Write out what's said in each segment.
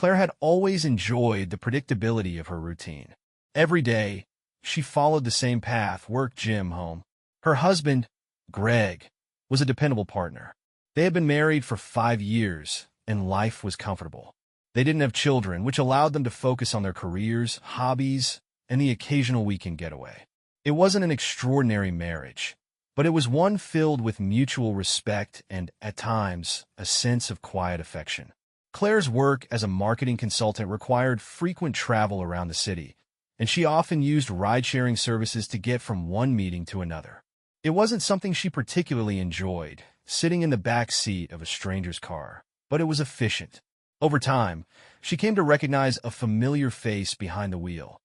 Claire had always enjoyed the predictability of her routine. Every day, she followed the same path: work, gym, home. Her husband, Greg, was a dependable partner. They had been married for 5 years, and life was comfortable. They didn't have children, which allowed them to focus on their careers, hobbies, and the occasional weekend getaway. It wasn't an extraordinary marriage, but it was one filled with mutual respect and, at times, a sense of quiet affection. Claire's work as a marketing consultant required frequent travel around the city, and she often used ride-sharing services to get from one meeting to another. It wasn't something she particularly enjoyed, sitting in the back seat of a stranger's car, but it was efficient. Over time, she came to recognize a familiar face behind the wheel: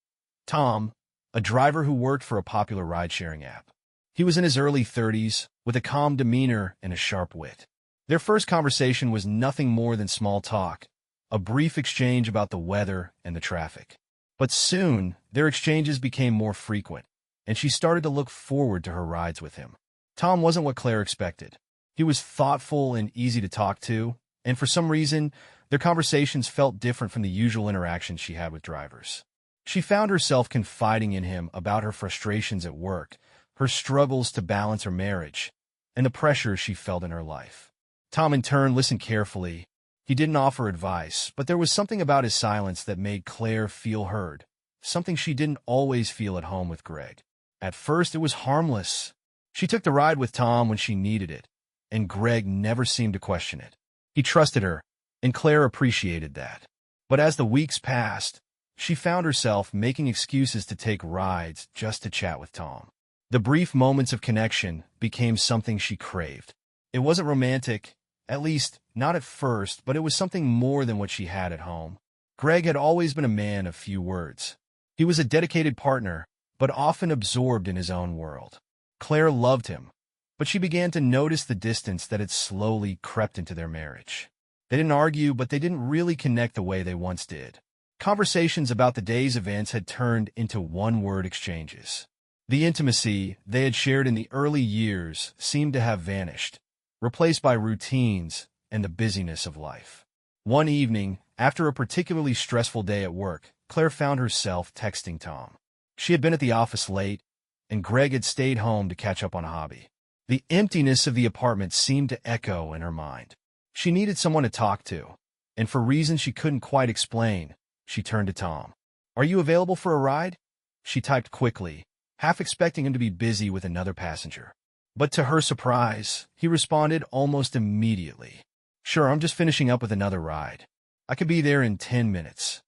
Tom, a driver who worked for a popular ride-sharing app. He was in his early 30s, with a calm demeanor and a sharp wit. Their first conversation was nothing more than small talk, a brief exchange about the weather and the traffic. But soon, their exchanges became more frequent, and she started to look forward to her rides with him. Tom wasn't what Claire expected. He was thoughtful and easy to talk to, and for some reason, their conversations felt different from the usual interactions she had with drivers. She found herself confiding in him about her frustrations at work, her struggles to balance her marriage, and the pressure she felt in her life. Tom, in turn, listened carefully. He didn't offer advice, but there was something about his silence that made Claire feel heard, something she didn't always feel at home with Greg. At first, it was harmless. She took the ride with Tom when she needed it, and Greg never seemed to question it. He trusted her, and Claire appreciated that. But as the weeks passed, she found herself making excuses to take rides just to chat with Tom. The brief moments of connection became something she craved. It wasn't romantic, at least not at first, but it was something more than what she had at home. Greg had always been a man of few words. He was a dedicated partner, but often absorbed in his own world. Claire loved him, but she began to notice the distance that had slowly crept into their marriage. They didn't argue, but they didn't really connect the way they once did. Conversations about the day's events had turned into one-word exchanges. The intimacy they had shared in the early years seemed to have vanished, replaced by routines and the busyness of life. One evening, after a particularly stressful day at work, Claire found herself texting Tom. She had been at the office late, and Greg had stayed home to catch up on a hobby. The emptiness of the apartment seemed to echo in her mind. She needed someone to talk to, and for reasons she couldn't quite explain, she turned to Tom. "Are you available for a ride?" She typed quickly, half expecting him to be busy with another passenger. But to her surprise, he responded almost immediately. "Sure, I'm just finishing up with another ride. I could be there in 10 minutes.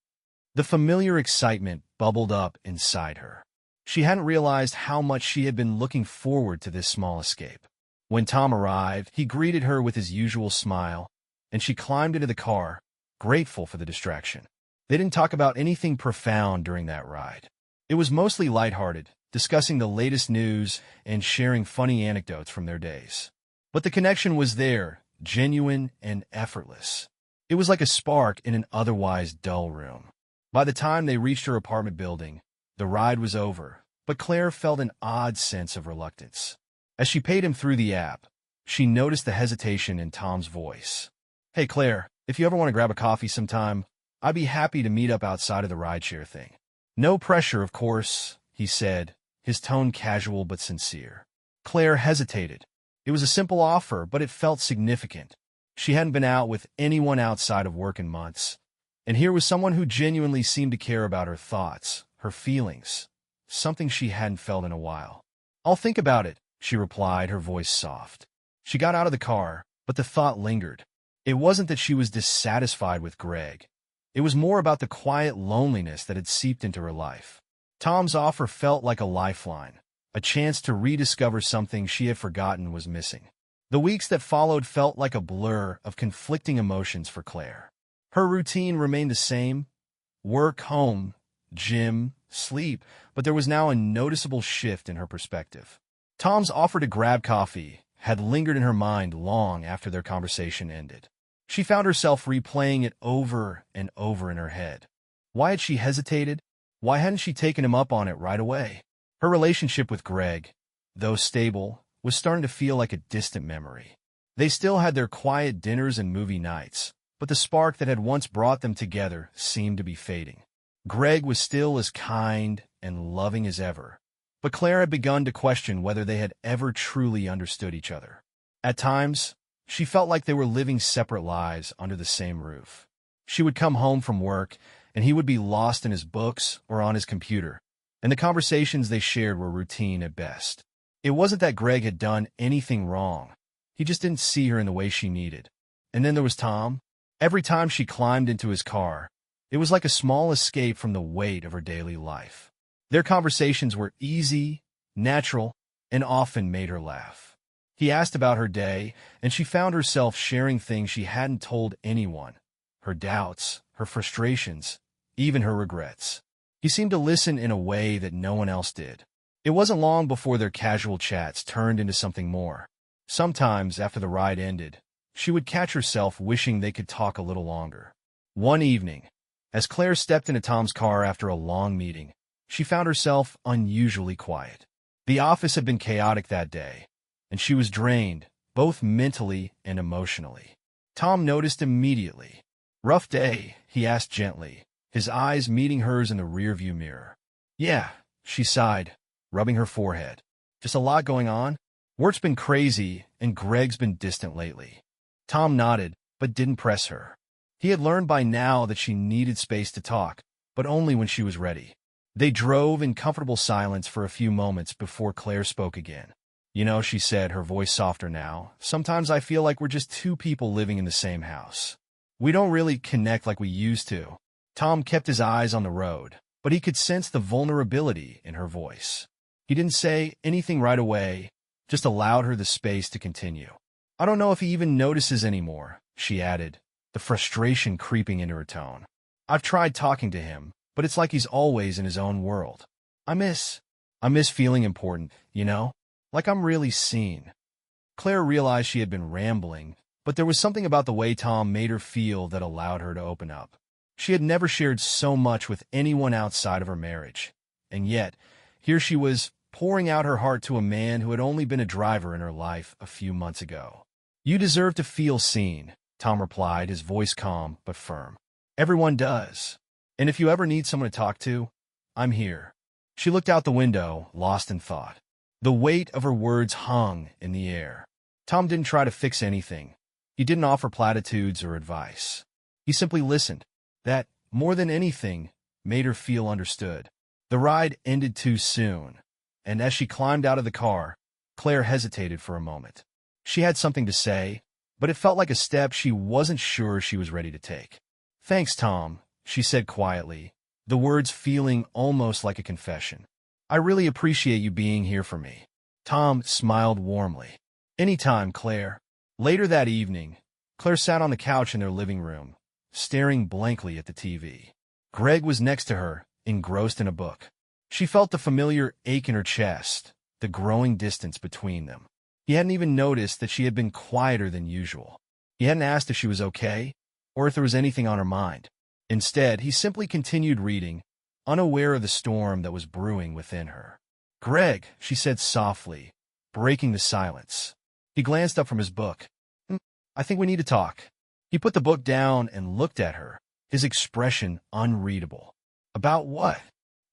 The familiar excitement bubbled up inside her. She hadn't realized how much she had been looking forward to this small escape. When Tom arrived, he greeted her with his usual smile, and she climbed into the car, grateful for the distraction. They didn't talk about anything profound during that ride. It was mostly lighthearted, discussing the latest news and sharing funny anecdotes from their days. But the connection was there, genuine and effortless. It was like a spark in an otherwise dull room. By the time they reached her apartment building, the ride was over, but Claire felt an odd sense of reluctance. As she paid him through the app, she noticed the hesitation in Tom's voice. "Hey, Claire, if you ever want to grab a coffee sometime, I'd be happy to meet up outside of the rideshare thing." "No pressure, of course," he said, his tone casual but sincere. Claire hesitated. It was a simple offer, but it felt significant. She hadn't been out with anyone outside of work in months, and here was someone who genuinely seemed to care about her thoughts, her feelings, something she hadn't felt in a while. "I'll think about it," she replied, her voice soft. She got out of the car, but the thought lingered. It wasn't that she was dissatisfied with Greg. It was more about the quiet loneliness that had seeped into her life. Tom's offer felt like a lifeline, a chance to rediscover something she had forgotten was missing. The weeks that followed felt like a blur of conflicting emotions for Claire. Her routine remained the same: work, home, gym, sleep, but there was now a noticeable shift in her perspective. Tom's offer to grab coffee had lingered in her mind long after their conversation ended. She found herself replaying it over and over in her head. Why had she hesitated? Why hadn't she taken him up on it right away? Her relationship with Greg, though stable, was starting to feel like a distant memory. They still had their quiet dinners and movie nights, but the spark that had once brought them together seemed to be fading. Greg was still as kind and loving as ever, but Claire had begun to question whether they had ever truly understood each other. At times, she felt like they were living separate lives under the same roof. She would come home from work, and he would be lost in his books or on his computer, and the conversations they shared were routine at best. It wasn't that Greg had done anything wrong. He just didn't see her in the way she needed. And then there was Tom. Every time she climbed into his car, it was like a small escape from the weight of her daily life. Their conversations were easy, natural, and often made her laugh. He asked about her day, and she found herself sharing things she hadn't told anyone: her doubts, her frustrations, even her regrets. He seemed to listen in a way that no one else did. It wasn't long before their casual chats turned into something more. Sometimes, after the ride ended, she would catch herself wishing they could talk a little longer. One evening, as Claire stepped into Tom's car after a long meeting, she found herself unusually quiet. The office had been chaotic that day, and she was drained, both mentally and emotionally. Tom noticed immediately. "Rough day?" he asked gently, his eyes meeting hers in the rearview mirror. "Yeah," she sighed, rubbing her forehead. "Just a lot going on. Work's been crazy, and Greg's been distant lately." Tom nodded, but didn't press her. He had learned by now that she needed space to talk, but only when she was ready. They drove in comfortable silence for a few moments before Claire spoke again. "You know," she said, her voice softer now, "sometimes I feel like we're just two people living in the same house. We don't really connect like we used to." Tom kept his eyes on the road, but he could sense the vulnerability in her voice. He didn't say anything right away, just allowed her the space to continue. "I don't know if he even notices anymore," she added, the frustration creeping into her tone. "I've tried talking to him, but it's like he's always in his own world. I miss feeling important, you know? Like I'm really seen." Claire realized she had been rambling, but there was something about the way Tom made her feel that allowed her to open up. She had never shared so much with anyone outside of her marriage, and yet, here she was, pouring out her heart to a man who had only been a driver in her life a few months ago. "You deserve to feel seen," Tom replied, his voice calm but firm. "Everyone does. And if you ever need someone to talk to, I'm here." She looked out the window, lost in thought. The weight of her words hung in the air. Tom didn't try to fix anything. He didn't offer platitudes or advice. He simply listened. That, more than anything, made her feel understood. The ride ended too soon, and as she climbed out of the car, Claire hesitated for a moment. She had something to say, but it felt like a step she wasn't sure she was ready to take. "Thanks, Tom," she said quietly, the words feeling almost like a confession. "I really appreciate you being here for me." Tom smiled warmly. "Anytime, Claire." Later that evening, Claire sat on the couch in their living room, staring blankly at the TV. Greg was next to her, engrossed in a book. She felt the familiar ache in her chest, the growing distance between them. He hadn't even noticed that she had been quieter than usual. He hadn't asked if she was okay, or if there was anything on her mind. Instead, he simply continued reading, unaware of the storm that was brewing within her. "Greg," she said softly, breaking the silence. He glanced up from his book. "I think we need to talk." He put the book down and looked at her, his expression unreadable. "About what?"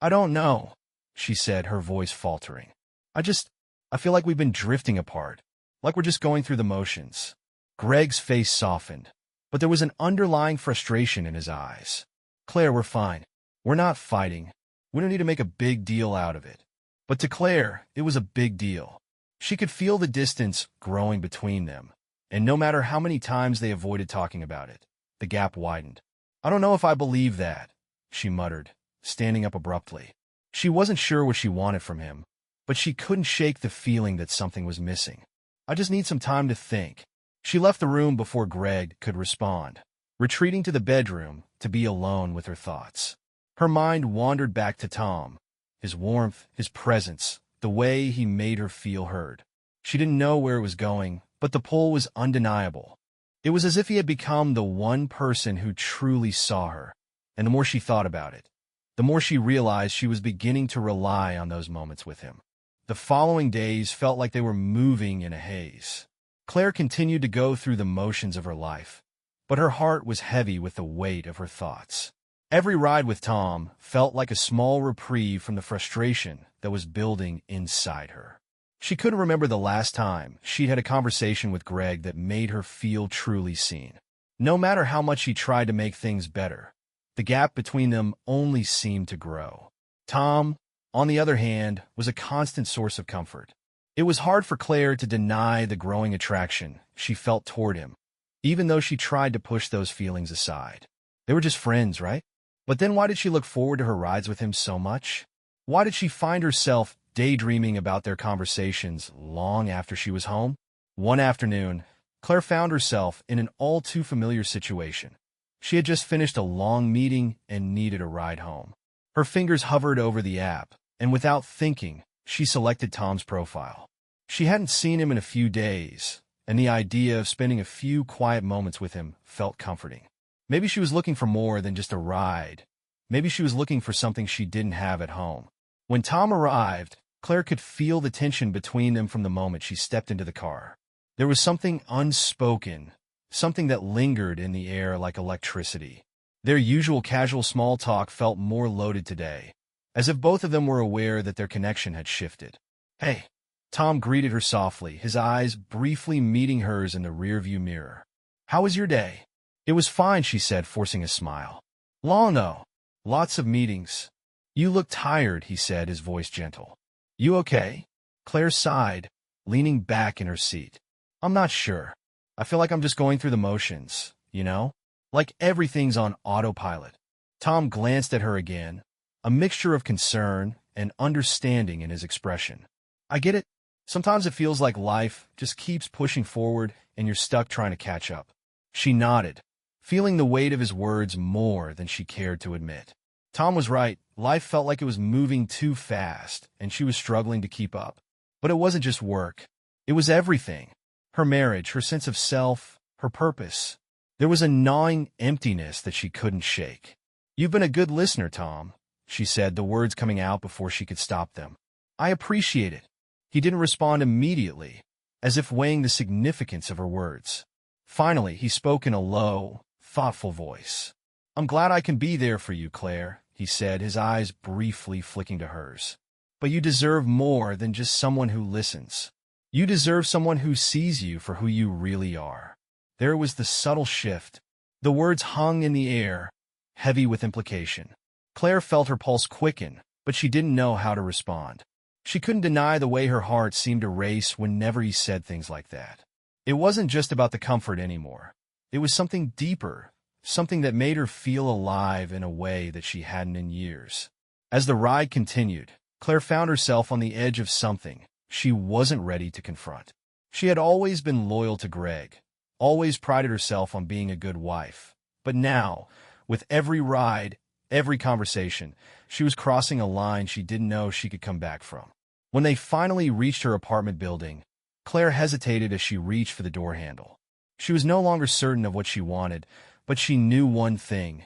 "I don't know," she said, her voice faltering. I feel like we've been drifting apart, like we're just going through the motions." Greg's face softened, but there was an underlying frustration in his eyes. "Claire, we're fine. We're not fighting. We don't need to make a big deal out of it." But to Claire, it was a big deal. She could feel the distance growing between them, and no matter how many times they avoided talking about it, the gap widened. "I don't know if I believe that," she muttered, standing up abruptly. She wasn't sure what she wanted from him, but she couldn't shake the feeling that something was missing. "I just need some time to think." She left the room before Greg could respond, retreating to the bedroom to be alone with her thoughts. Her mind wandered back to Tom, his warmth, his presence, the way he made her feel heard. She didn't know where it was going, but the pull was undeniable. It was as if he had become the one person who truly saw her, and the more she thought about it, the more she realized she was beginning to rely on those moments with him. The following days felt like they were moving in a haze. Claire continued to go through the motions of her life, but her heart was heavy with the weight of her thoughts. Every ride with Tom felt like a small reprieve from the frustration that was building inside her. She couldn't remember the last time she'd had a conversation with Greg that made her feel truly seen. No matter how much he tried to make things better, the gap between them only seemed to grow. Tom, on the other hand, was a constant source of comfort. It was hard for Claire to deny the growing attraction she felt toward him, even though she tried to push those feelings aside. They were just friends, right? But then why did she look forward to her rides with him so much? Why did she find herself daydreaming about their conversations long after she was home? One afternoon, Claire found herself in an all-too-familiar situation. She had just finished a long meeting and needed a ride home. Her fingers hovered over the app, and without thinking, she selected Tom's profile. She hadn't seen him in a few days, and the idea of spending a few quiet moments with him felt comforting. Maybe she was looking for more than just a ride. Maybe she was looking for something she didn't have at home. When Tom arrived, Claire could feel the tension between them from the moment she stepped into the car. There was something unspoken, something that lingered in the air like electricity. Their usual casual small talk felt more loaded today, as if both of them were aware that their connection had shifted. "Hey," Tom greeted her softly, his eyes briefly meeting hers in the rearview mirror. "How was your day?" "It was fine," she said, forcing a smile. "Long though. Lots of meetings." "You look tired," he said, his voice gentle. "You okay?" Claire sighed, leaning back in her seat. "I'm not sure. I feel like I'm just going through the motions, you know? Like everything's on autopilot." Tom glanced at her again, a mixture of concern and understanding in his expression. "I get it. Sometimes it feels like life just keeps pushing forward and you're stuck trying to catch up." She nodded, feeling the weight of his words more than she cared to admit. Tom was right. Life felt like it was moving too fast, and she was struggling to keep up. But it wasn't just work. It was everything. Her marriage, her sense of self, her purpose. There was a gnawing emptiness that she couldn't shake. "You've been a good listener, Tom," she said, the words coming out before she could stop them. "I appreciate it." He didn't respond immediately, as if weighing the significance of her words. Finally, he spoke in a low, thoughtful voice. "I'm glad I can be there for you, Claire," he said, his eyes briefly flicking to hers. "But you deserve more than just someone who listens. You deserve someone who sees you for who you really are." There was the subtle shift. The words hung in the air, heavy with implication. Claire felt her pulse quicken, but she didn't know how to respond. She couldn't deny the way her heart seemed to race whenever he said things like that. It wasn't just about the comfort anymore. It was something deeper, something that made her feel alive in a way that she hadn't in years. As the ride continued, Claire found herself on the edge of something she wasn't ready to confront. She had always been loyal to Greg, always prided herself on being a good wife. But now, with every ride, every conversation, she was crossing a line she didn't know she could come back from. When they finally reached her apartment building, Claire hesitated as she reached for the door handle. She was no longer certain of what she wanted, but she knew one thing.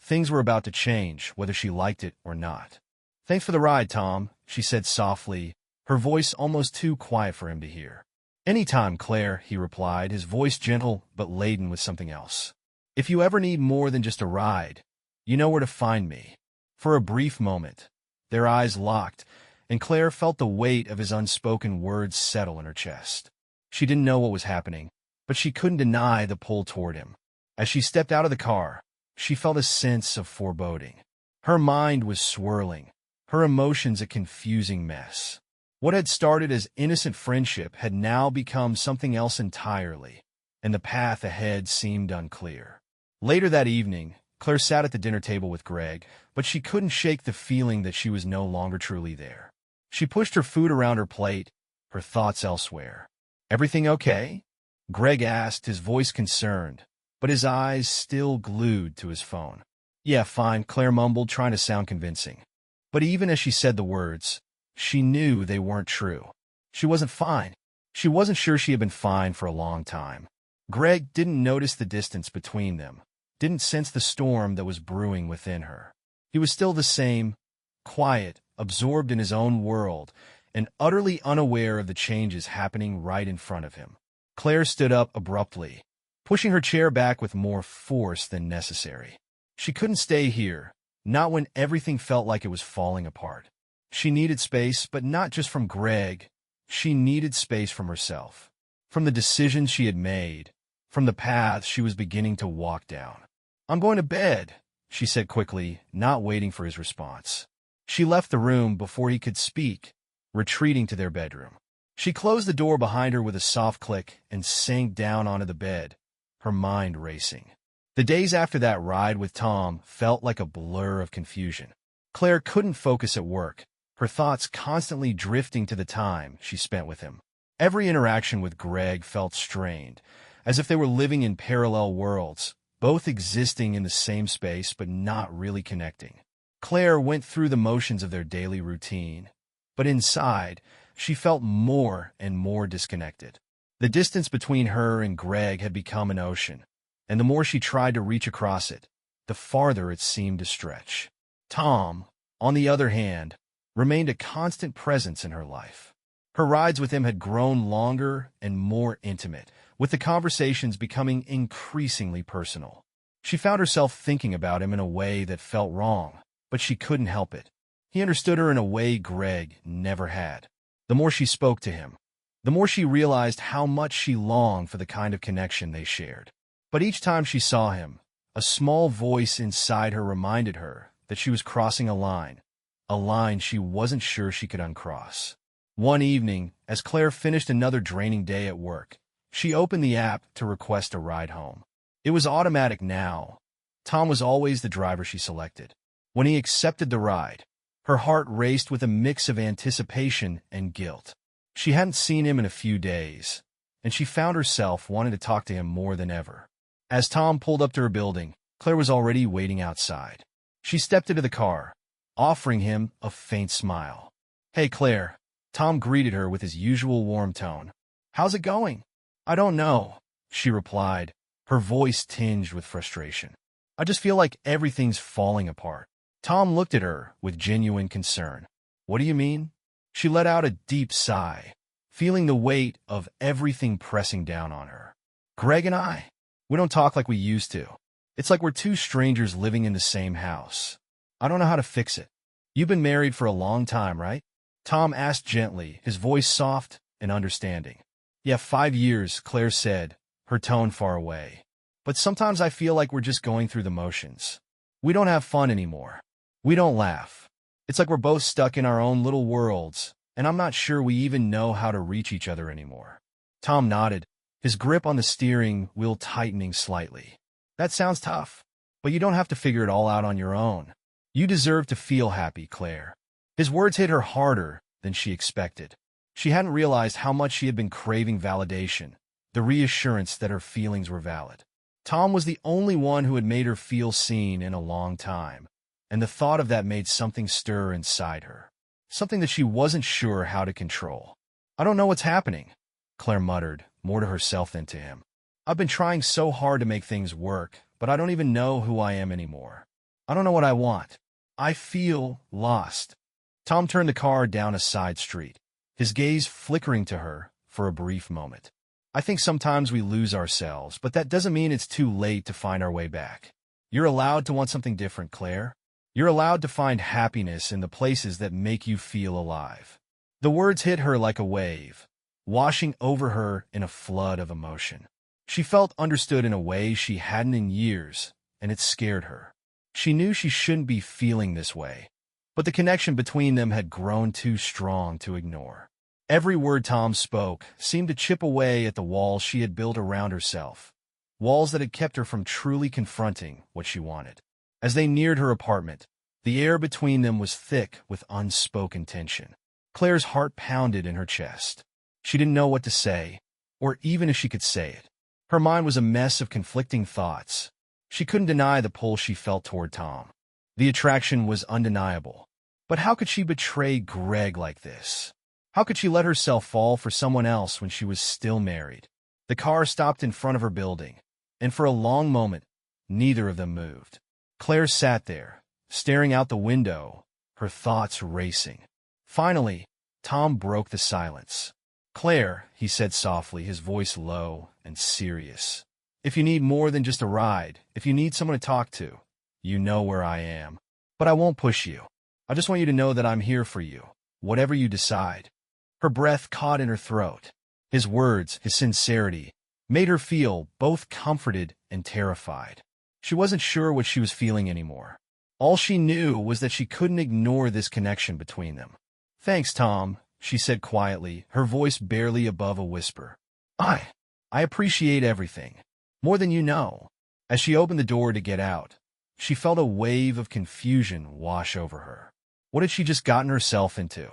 Things were about to change, whether she liked it or not. "Thanks for the ride, Tom," she said softly, her voice almost too quiet for him to hear. "Anytime, Claire," he replied, his voice gentle but laden with something else. "If you ever need more than just a ride, you know where to find me." For a brief moment, their eyes locked, and Claire felt the weight of his unspoken words settle in her chest. She didn't know what was happening, but she couldn't deny the pull toward him. As she stepped out of the car, she felt a sense of foreboding. Her mind was swirling, her emotions a confusing mess. What had started as innocent friendship had now become something else entirely, and the path ahead seemed unclear. Later that evening, Claire sat at the dinner table with Greg, but she couldn't shake the feeling that she was no longer truly there. She pushed her food around her plate, her thoughts elsewhere. "Everything okay?" Greg asked, his voice concerned, but his eyes still glued to his phone. "Yeah, fine," Claire mumbled, trying to sound convincing. But even as she said the words, she knew they weren't true. She wasn't fine. She wasn't sure she had been fine for a long time. Greg didn't notice the distance between them, didn't sense the storm that was brewing within her. He was still the same, quiet, absorbed in his own world, and utterly unaware of the changes happening right in front of him. Claire stood up abruptly, pushing her chair back with more force than necessary. She couldn't stay here, not when everything felt like it was falling apart. She needed space, but not just from Greg. She needed space from herself, from the decisions she had made, from the path she was beginning to walk down. "I'm going to bed," she said quickly, not waiting for his response. She left the room before he could speak, retreating to their bedroom. She closed the door behind her with a soft click and sank down onto the bed, her mind racing. The days after that ride with Tom felt like a blur of confusion. Claire couldn't focus at work, her thoughts constantly drifting to the time she spent with him. Every interaction with Greg felt strained, as if they were living in parallel worlds, both existing in the same space but not really connecting. Claire went through the motions of their daily routine, but inside, she felt more and more disconnected. The distance between her and Greg had become an ocean, and the more she tried to reach across it, the farther it seemed to stretch. Tom, on the other hand, remained a constant presence in her life. Her rides with him had grown longer and more intimate, with the conversations becoming increasingly personal. She found herself thinking about him in a way that felt wrong, but she couldn't help it. He understood her in a way Greg never had. The more she spoke to him, the more she realized how much she longed for the kind of connection they shared. But each time she saw him, a small voice inside her reminded her that she was crossing a line she wasn't sure she could uncross. One evening, as Claire finished another draining day at work, she opened the app to request a ride home. It was automatic now. Tom was always the driver she selected. When he accepted the ride, her heart raced with a mix of anticipation and guilt. She hadn't seen him in a few days, and she found herself wanting to talk to him more than ever. As Tom pulled up to her building, Claire was already waiting outside. She stepped into the car, offering him a faint smile. "Hey, Claire." Tom greeted her with his usual warm tone. "How's it going?" "I don't know," she replied, her voice tinged with frustration. "I just feel like everything's falling apart." Tom looked at her with genuine concern. "What do you mean?" She let out a deep sigh, feeling the weight of everything pressing down on her. "Greg and we don't talk like we used to. It's like we're two strangers living in the same house. I don't know how to fix it." "You've been married for a long time, right?" Tom asked gently, his voice soft and understanding. "Yeah, 5 years," Claire said, her tone far away. "But sometimes I feel like we're just going through the motions. We don't have fun anymore. We don't laugh. It's like we're both stuck in our own little worlds, and I'm not sure we even know how to reach each other anymore." Tom nodded, his grip on the steering wheel tightening slightly. "That sounds tough, but you don't have to figure it all out on your own. You deserve to feel happy, Claire." His words hit her harder than she expected. She hadn't realized how much she had been craving validation, the reassurance that her feelings were valid. Tom was the only one who had made her feel seen in a long time, and the thought of that made something stir inside her, something that she wasn't sure how to control. "I don't know what's happening," Claire muttered, more to herself than to him. "I've been trying so hard to make things work, but I don't even know who I am anymore. I don't know what I want. I feel lost." Tom turned the car down a side street, his gaze flickering to her for a brief moment. "I think sometimes we lose ourselves, but that doesn't mean it's too late to find our way back. You're allowed to want something different, Claire. You're allowed to find happiness in the places that make you feel alive." The words hit her like a wave, washing over her in a flood of emotion. She felt understood in a way she hadn't in years, and it scared her. She knew she shouldn't be feeling this way, but the connection between them had grown too strong to ignore. Every word Tom spoke seemed to chip away at the walls she had built around herself, walls that had kept her from truly confronting what she wanted. As they neared her apartment, the air between them was thick with unspoken tension. Claire's heart pounded in her chest. She didn't know what to say, or even if she could say it. Her mind was a mess of conflicting thoughts. She couldn't deny the pull she felt toward Tom. The attraction was undeniable. But how could she betray Greg like this? How could she let herself fall for someone else when she was still married? The car stopped in front of her building, and for a long moment, neither of them moved. Claire sat there, staring out the window, her thoughts racing. Finally, Tom broke the silence. "Claire," he said softly, his voice low and serious, If you need more than just a ride, if you need someone to talk to, you know where I am. But I won't push you. I just want you to know that I'm here for you, whatever you decide." Her breath caught in her throat. His words, his sincerity, made her feel both comforted and terrified. She wasn't sure what she was feeling anymore. All she knew was that she couldn't ignore this connection between them. "Thanks, Tom," she said quietly, her voice barely above a whisper. I appreciate everything. More than you know." As she opened the door to get out, she felt a wave of confusion wash over her. What had she just gotten herself into?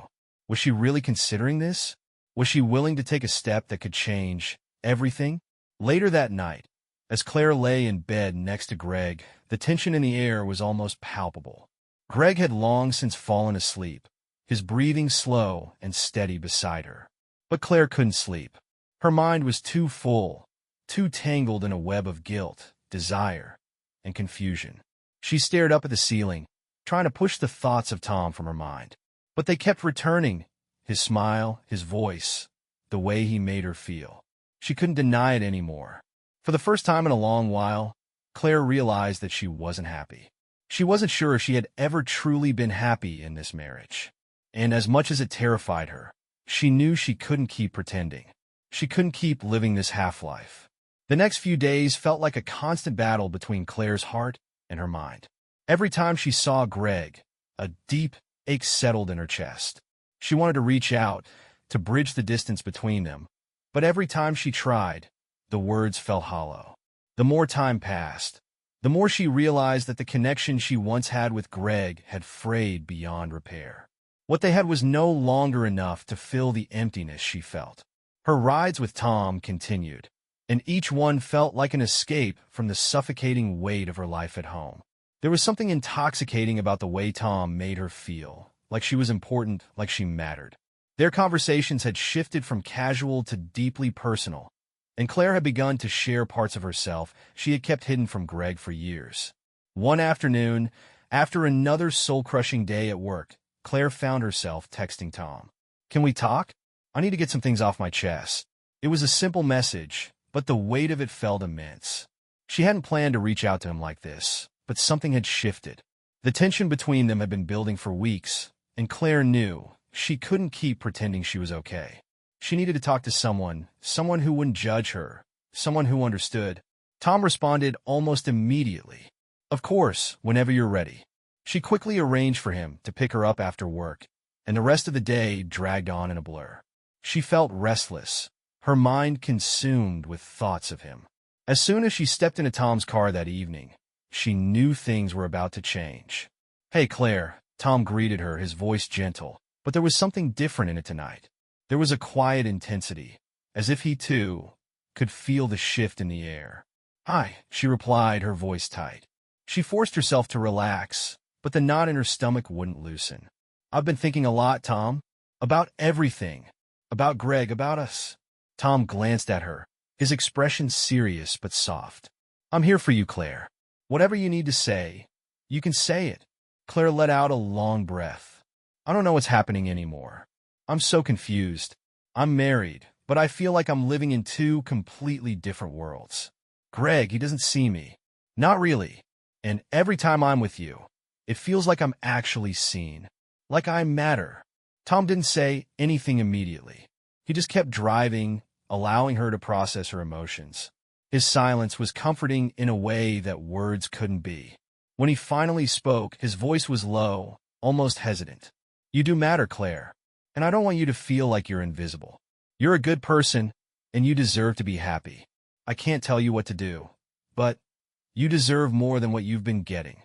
Was she really considering this? Was she willing to take a step that could change everything? Later that night, as Claire lay in bed next to Greg, the tension in the air was almost palpable. Greg had long since fallen asleep, his breathing slow and steady beside her. But Claire couldn't sleep. Her mind was too full, too tangled in a web of guilt, desire, and confusion. She stared up at the ceiling, trying to push the thoughts of Tom from her mind. But they kept returning, his smile, his voice, the way he made her feel. She couldn't deny it anymore. For the first time in a long while, Claire realized that she wasn't happy. She wasn't sure if she had ever truly been happy in this marriage. And as much as it terrified her, she knew she couldn't keep pretending. She couldn't keep living this half-life. The next few days felt like a constant battle between Claire's heart and her mind. Every time she saw Greg, a deep ache settled in her chest. She wanted to reach out, to bridge the distance between them, but every time she tried, the words fell hollow. The more time passed, the more she realized that the connection she once had with Greg had frayed beyond repair. What they had was no longer enough to fill the emptiness she felt. Her rides with Tom continued, and each one felt like an escape from the suffocating weight of her life at home. There was something intoxicating about the way Tom made her feel, like she was important, like she mattered. Their conversations had shifted from casual to deeply personal, and Claire had begun to share parts of herself she had kept hidden from Greg for years. One afternoon, after another soul-crushing day at work, Claire found herself texting Tom. "Can we talk? I need to get some things off my chest." It was a simple message, but the weight of it felt immense. She hadn't planned to reach out to him like this, but something had shifted. The tension between them had been building for weeks, and Claire knew she couldn't keep pretending she was okay. She needed to talk to someone who wouldn't judge her, someone who understood. Tom responded almost immediately. "Of course, whenever you're ready." She quickly arranged for him to pick her up after work, and the rest of the day dragged on in a blur. She felt restless, her mind consumed with thoughts of him. As soon as she stepped into Tom's car that evening, she knew things were about to change. "Hey, Claire," Tom greeted her, his voice gentle, but there was something different in it tonight. There was a quiet intensity, as if he, too, could feel the shift in the air. "Hi," she replied, her voice tight. She forced herself to relax, but the knot in her stomach wouldn't loosen. "I've been thinking a lot, Tom. About everything. About Greg, about us." Tom glanced at her, his expression serious but soft. "I'm here for you, Claire. Whatever you need to say, you can say it." Claire let out a long breath. "I don't know what's happening anymore. I'm so confused. I'm married, but I feel like I'm living in two completely different worlds. Greg, he doesn't see me. Not really. And every time I'm with you, it feels like I'm actually seen. Like I matter." Tom didn't say anything immediately. He just kept driving, allowing her to process her emotions. His silence was comforting in a way that words couldn't be. When he finally spoke, his voice was low, almost hesitant. "You do matter, Claire, and I don't want you to feel like you're invisible. You're a good person, and you deserve to be happy. I can't tell you what to do, but you deserve more than what you've been getting."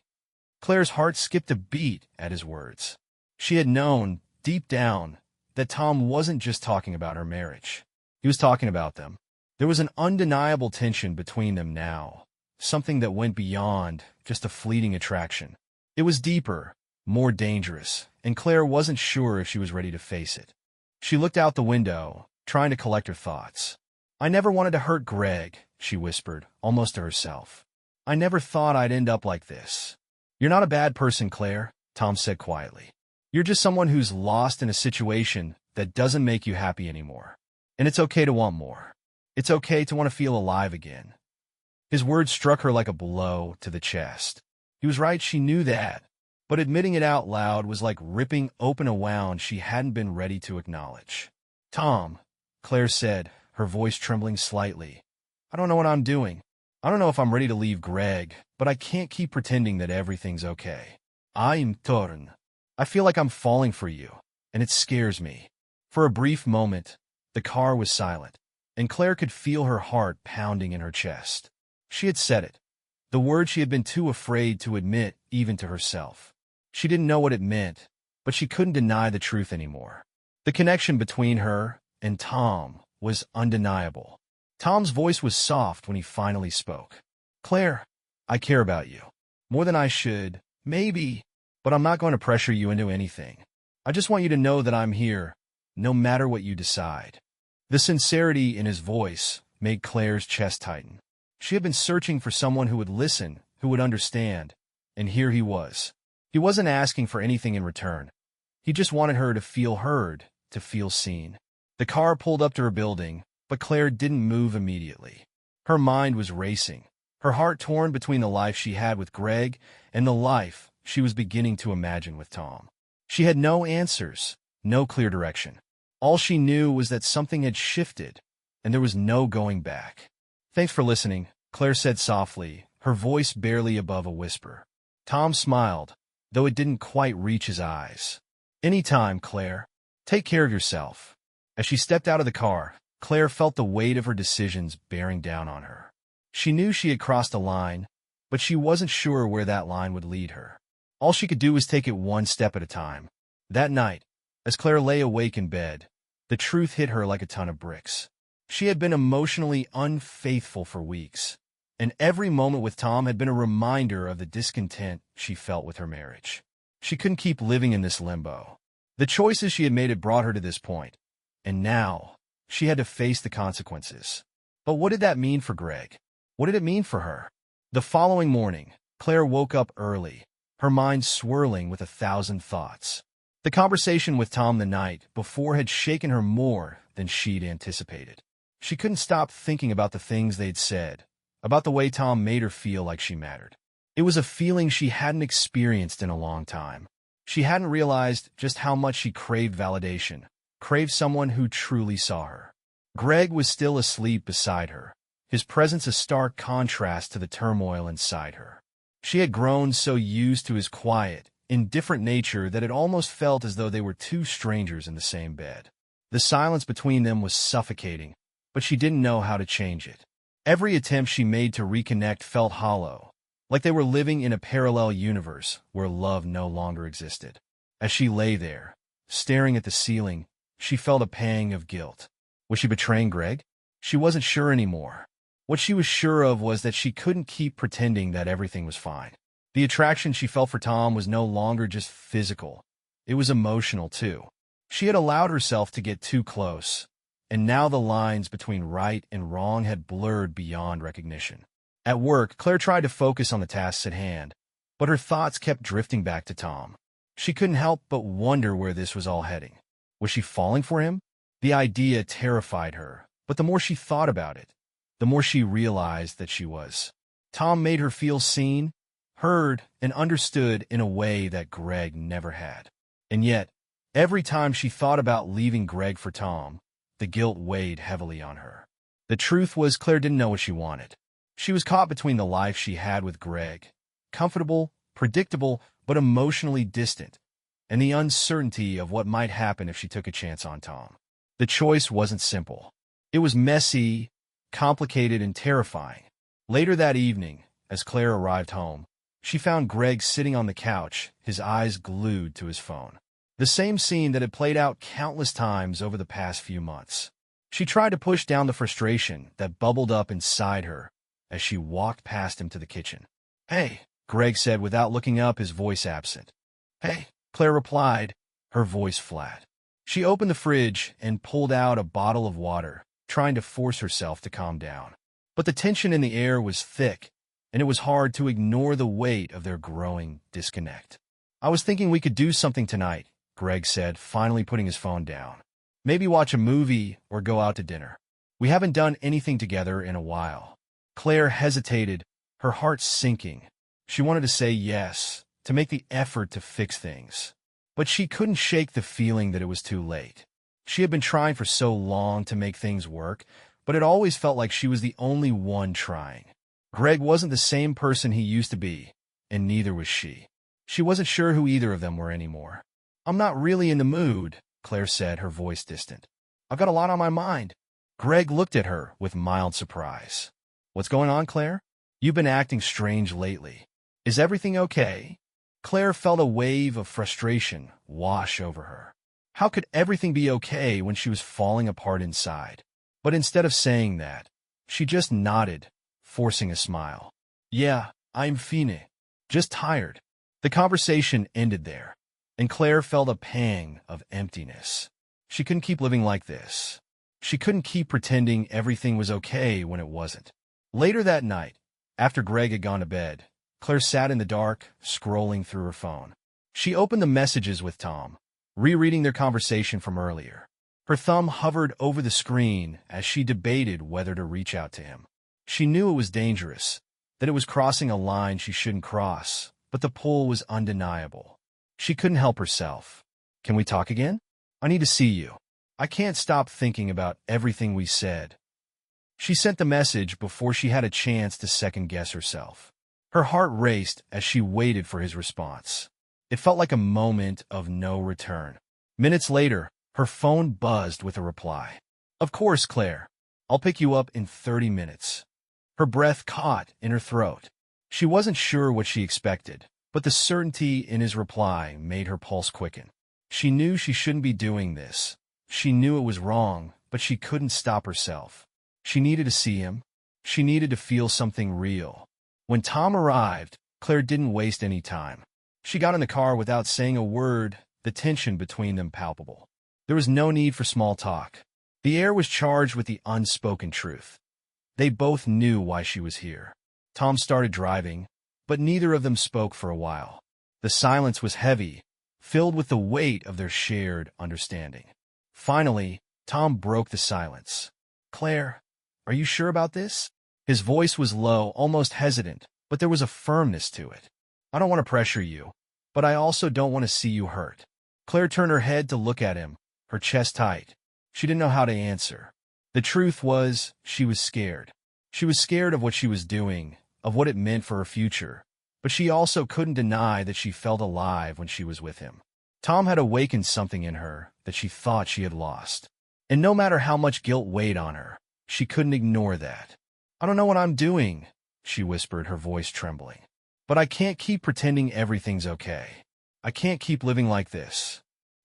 Claire's heart skipped a beat at his words. She had known, deep down, that Tom wasn't just talking about her marriage. He was talking about them. There was an undeniable tension between them now, something that went beyond just a fleeting attraction. It was deeper, more dangerous, and Claire wasn't sure if she was ready to face it. She looked out the window, trying to collect her thoughts. "I never wanted to hurt Greg," she whispered, almost to herself. "I never thought I'd end up like this." "You're not a bad person, Claire," Tom said quietly. "You're just someone who's lost in a situation that doesn't make you happy anymore. And it's okay to want more. It's okay to want to feel alive again." His words struck her like a blow to the chest. He was right, she knew that. But admitting it out loud was like ripping open a wound she hadn't been ready to acknowledge. "Tom," Claire said, her voice trembling slightly. "I don't know what I'm doing. I don't know if I'm ready to leave Greg, but I can't keep pretending that everything's okay. I'm torn. I feel like I'm falling for you, and it scares me." For a brief moment, the car was silent, and Claire could feel her heart pounding in her chest. She had said it, the word she had been too afraid to admit even to herself. She didn't know what it meant, but she couldn't deny the truth anymore. The connection between her and Tom was undeniable. Tom's voice was soft when he finally spoke. "Claire, I care about you. More than I should, maybe, but I'm not going to pressure you into anything. I just want you to know that I'm here, no matter what you decide." The sincerity in his voice made Claire's chest tighten. She had been searching for someone who would listen, who would understand, and here he was. He wasn't asking for anything in return. He just wanted her to feel heard, to feel seen. The car pulled up to her building, but Claire didn't move immediately. Her mind was racing, her heart torn between the life she had with Greg and the life she was beginning to imagine with Tom. She had no answers, no clear direction. All she knew was that something had shifted, and there was no going back. "Thanks for listening," Claire said softly, her voice barely above a whisper. Tom smiled, though it didn't quite reach his eyes. "Anytime, Claire. Take care of yourself." As she stepped out of the car, Claire felt the weight of her decisions bearing down on her. She knew she had crossed a line, but she wasn't sure where that line would lead her. All she could do was take it one step at a time. That night, as Claire lay awake in bed, the truth hit her like a ton of bricks. She had been emotionally unfaithful for weeks, and every moment with Tom had been a reminder of the discontent she felt with her marriage. She couldn't keep living in this limbo. The choices she had made had brought her to this point, and now she had to face the consequences. But what did that mean for Greg? What did it mean for her? The following morning, Claire woke up early, her mind swirling with 1,000 thoughts. The conversation with Tom the night before had shaken her more than she'd anticipated. She couldn't stop thinking about the things they'd said, about the way Tom made her feel like she mattered. It was a feeling she hadn't experienced in a long time. She hadn't realized just how much she craved validation, craved someone who truly saw her. Greg was still asleep beside her, his presence a stark contrast to the turmoil inside her. She had grown so used to his quiet, indifferent nature that it almost felt as though they were two strangers in the same bed. The silence between them was suffocating, but she didn't know how to change it. Every attempt she made to reconnect felt hollow, like they were living in a parallel universe where love no longer existed. As she lay there, staring at the ceiling, she felt a pang of guilt. Was she betraying Greg? She wasn't sure anymore. What she was sure of was that she couldn't keep pretending that everything was fine. The attraction she felt for Tom was no longer just physical. It was emotional, too. She had allowed herself to get too close, and now the lines between right and wrong had blurred beyond recognition. At work, Claire tried to focus on the tasks at hand, but her thoughts kept drifting back to Tom. She couldn't help but wonder where this was all heading. Was she falling for him? The idea terrified her, but the more she thought about it, the more she realized that she was. Tom made her feel seen, heard, and understood in a way that Greg never had. And yet, every time she thought about leaving Greg for Tom, the guilt weighed heavily on her. The truth was Claire didn't know what she wanted. She was caught between the life she had with Greg, comfortable, predictable, but emotionally distant, and the uncertainty of what might happen if she took a chance on Tom. The choice wasn't simple. It was messy, complicated, and terrifying. Later that evening, as Claire arrived home, she found Greg sitting on the couch, his eyes glued to his phone. The same scene that had played out countless times over the past few months. She tried to push down the frustration that bubbled up inside her as she walked past him to the kitchen. "Hey," Greg said without looking up, his voice absent. "Hey," Claire replied, her voice flat. She opened the fridge and pulled out a bottle of water, trying to force herself to calm down. But the tension in the air was thick, and it was hard to ignore the weight of their growing disconnect. "I was thinking we could do something tonight," Greg said, finally putting his phone down. "Maybe watch a movie or go out to dinner. We haven't done anything together in a while." Claire hesitated, her heart sinking. She wanted to say yes, to make the effort to fix things. But she couldn't shake the feeling that it was too late. She had been trying for so long to make things work, but it always felt like she was the only one trying. Greg wasn't the same person he used to be, and neither was she. She wasn't sure who either of them were anymore. "I'm not really in the mood," Claire said, her voice distant. "I've got a lot on my mind." Greg looked at her with mild surprise. "What's going on, Claire? You've been acting strange lately. Is everything okay?" Claire felt a wave of frustration wash over her. How could everything be okay when she was falling apart inside? But instead of saying that, she just nodded, forcing a smile. "Yeah, I'm fine. Just tired." The conversation ended there, and Claire felt a pang of emptiness. She couldn't keep living like this. She couldn't keep pretending everything was okay when it wasn't. Later that night, after Greg had gone to bed, Claire sat in the dark, scrolling through her phone. She opened the messages with Tom, rereading their conversation from earlier. Her thumb hovered over the screen as she debated whether to reach out to him. She knew it was dangerous, that it was crossing a line she shouldn't cross, but the pull was undeniable. She couldn't help herself. "Can we talk again? I need to see you. I can't stop thinking about everything we said." She sent the message before she had a chance to second-guess herself. Her heart raced as she waited for his response. It felt like a moment of no return. Minutes later, her phone buzzed with a reply. "Of course, Claire. I'll pick you up in 30 minutes. Her breath caught in her throat. She wasn't sure what she expected, but the certainty in his reply made her pulse quicken. She knew she shouldn't be doing this. She knew it was wrong, but she couldn't stop herself. She needed to see him. She needed to feel something real. When Tom arrived, Claire didn't waste any time. She got in the car without saying a word, the tension between them palpable. There was no need for small talk. The air was charged with the unspoken truth. They both knew why she was here. Tom started driving, but neither of them spoke for a while. The silence was heavy, filled with the weight of their shared understanding. Finally, Tom broke the silence. "Claire, are you sure about this?" His voice was low, almost hesitant, but there was a firmness to it. "I don't want to pressure you, but I also don't want to see you hurt." Claire turned her head to look at him, her chest tight. She didn't know how to answer. The truth was, she was scared. She was scared of what she was doing, of what it meant for her future, but she also couldn't deny that she felt alive when she was with him. Tom had awakened something in her that she thought she had lost. And no matter how much guilt weighed on her, she couldn't ignore that. "I don't know what I'm doing," she whispered, her voice trembling. "But I can't keep pretending everything's okay. I can't keep living like this."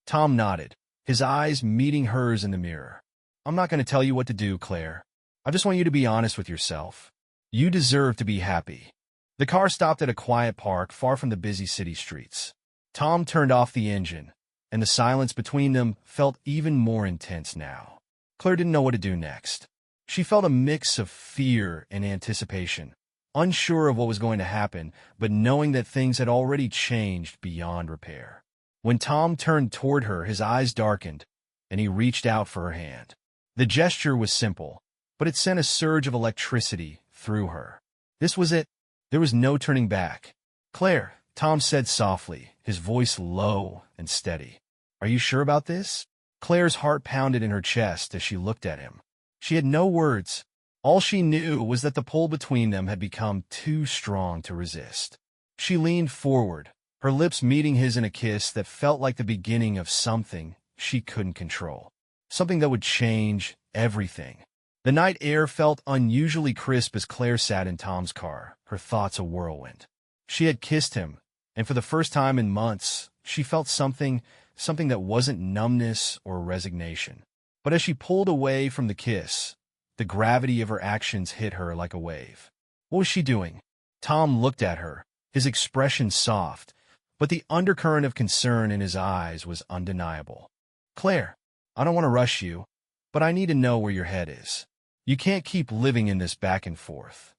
Tom nodded, his eyes meeting hers in the mirror. "I'm not going to tell you what to do, Claire. I just want you to be honest with yourself. You deserve to be happy." The car stopped at a quiet park far from the busy city streets. Tom turned off the engine, and the silence between them felt even more intense now. Claire didn't know what to do next. She felt a mix of fear and anticipation, unsure of what was going to happen, but knowing that things had already changed beyond repair. When Tom turned toward her, his eyes darkened, and he reached out for her hand. The gesture was simple, but it sent a surge of electricity through her. This was it. There was no turning back. "Claire," Tom said softly, his voice low and steady. "Are you sure about this?" Claire's heart pounded in her chest as she looked at him. She had no words. All she knew was that the pull between them had become too strong to resist. She leaned forward, her lips meeting his in a kiss that felt like the beginning of something she couldn't control. Something that would change everything. The night air felt unusually crisp as Claire sat in Tom's car, her thoughts a whirlwind. She had kissed him, and for the first time in months, she felt something that wasn't numbness or resignation. But as she pulled away from the kiss, the gravity of her actions hit her like a wave. What was she doing? Tom looked at her, his expression soft, but the undercurrent of concern in his eyes was undeniable. "Claire, I don't want to rush you, but I need to know where your head is. You can't keep living in this back and forth."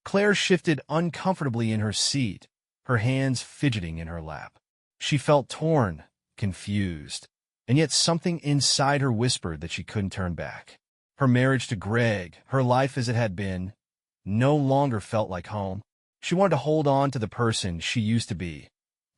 Claire shifted uncomfortably in her seat, her hands fidgeting in her lap. She felt torn, confused, and yet something inside her whispered that she couldn't turn back. Her marriage to Greg, her life as it had been, no longer felt like home. She wanted to hold on to the person she used to be,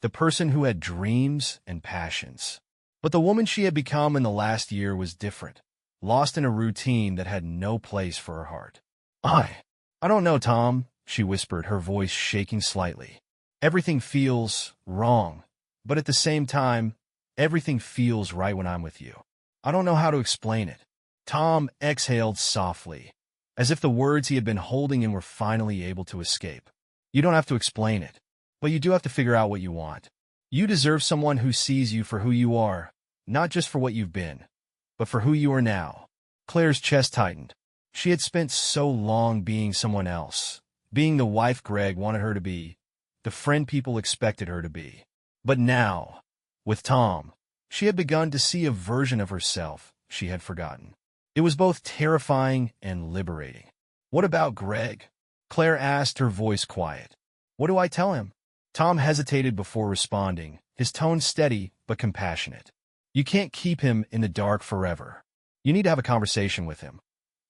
the person who had dreams and passions. But the woman she had become in the last year was different, lost in a routine that had no place for her heart. I don't know, Tom, she whispered, her voice shaking slightly. Everything feels wrong, but at the same time, everything feels right when I'm with you. I don't know how to explain it. Tom exhaled softly, as if the words he had been holding in were finally able to escape. You don't have to explain it, but you do have to figure out what you want. You deserve someone who sees you for who you are, not just for what you've been, but for who you are now. Claire's chest tightened. She had spent so long being someone else, being the wife Greg wanted her to be, the friend people expected her to be. But now, with Tom, she had begun to see a version of herself she had forgotten. It was both terrifying and liberating. What about Greg? Claire asked, her voice quiet. What do I tell him? Tom hesitated before responding, his tone steady but compassionate. You can't keep him in the dark forever. You need to have a conversation with him.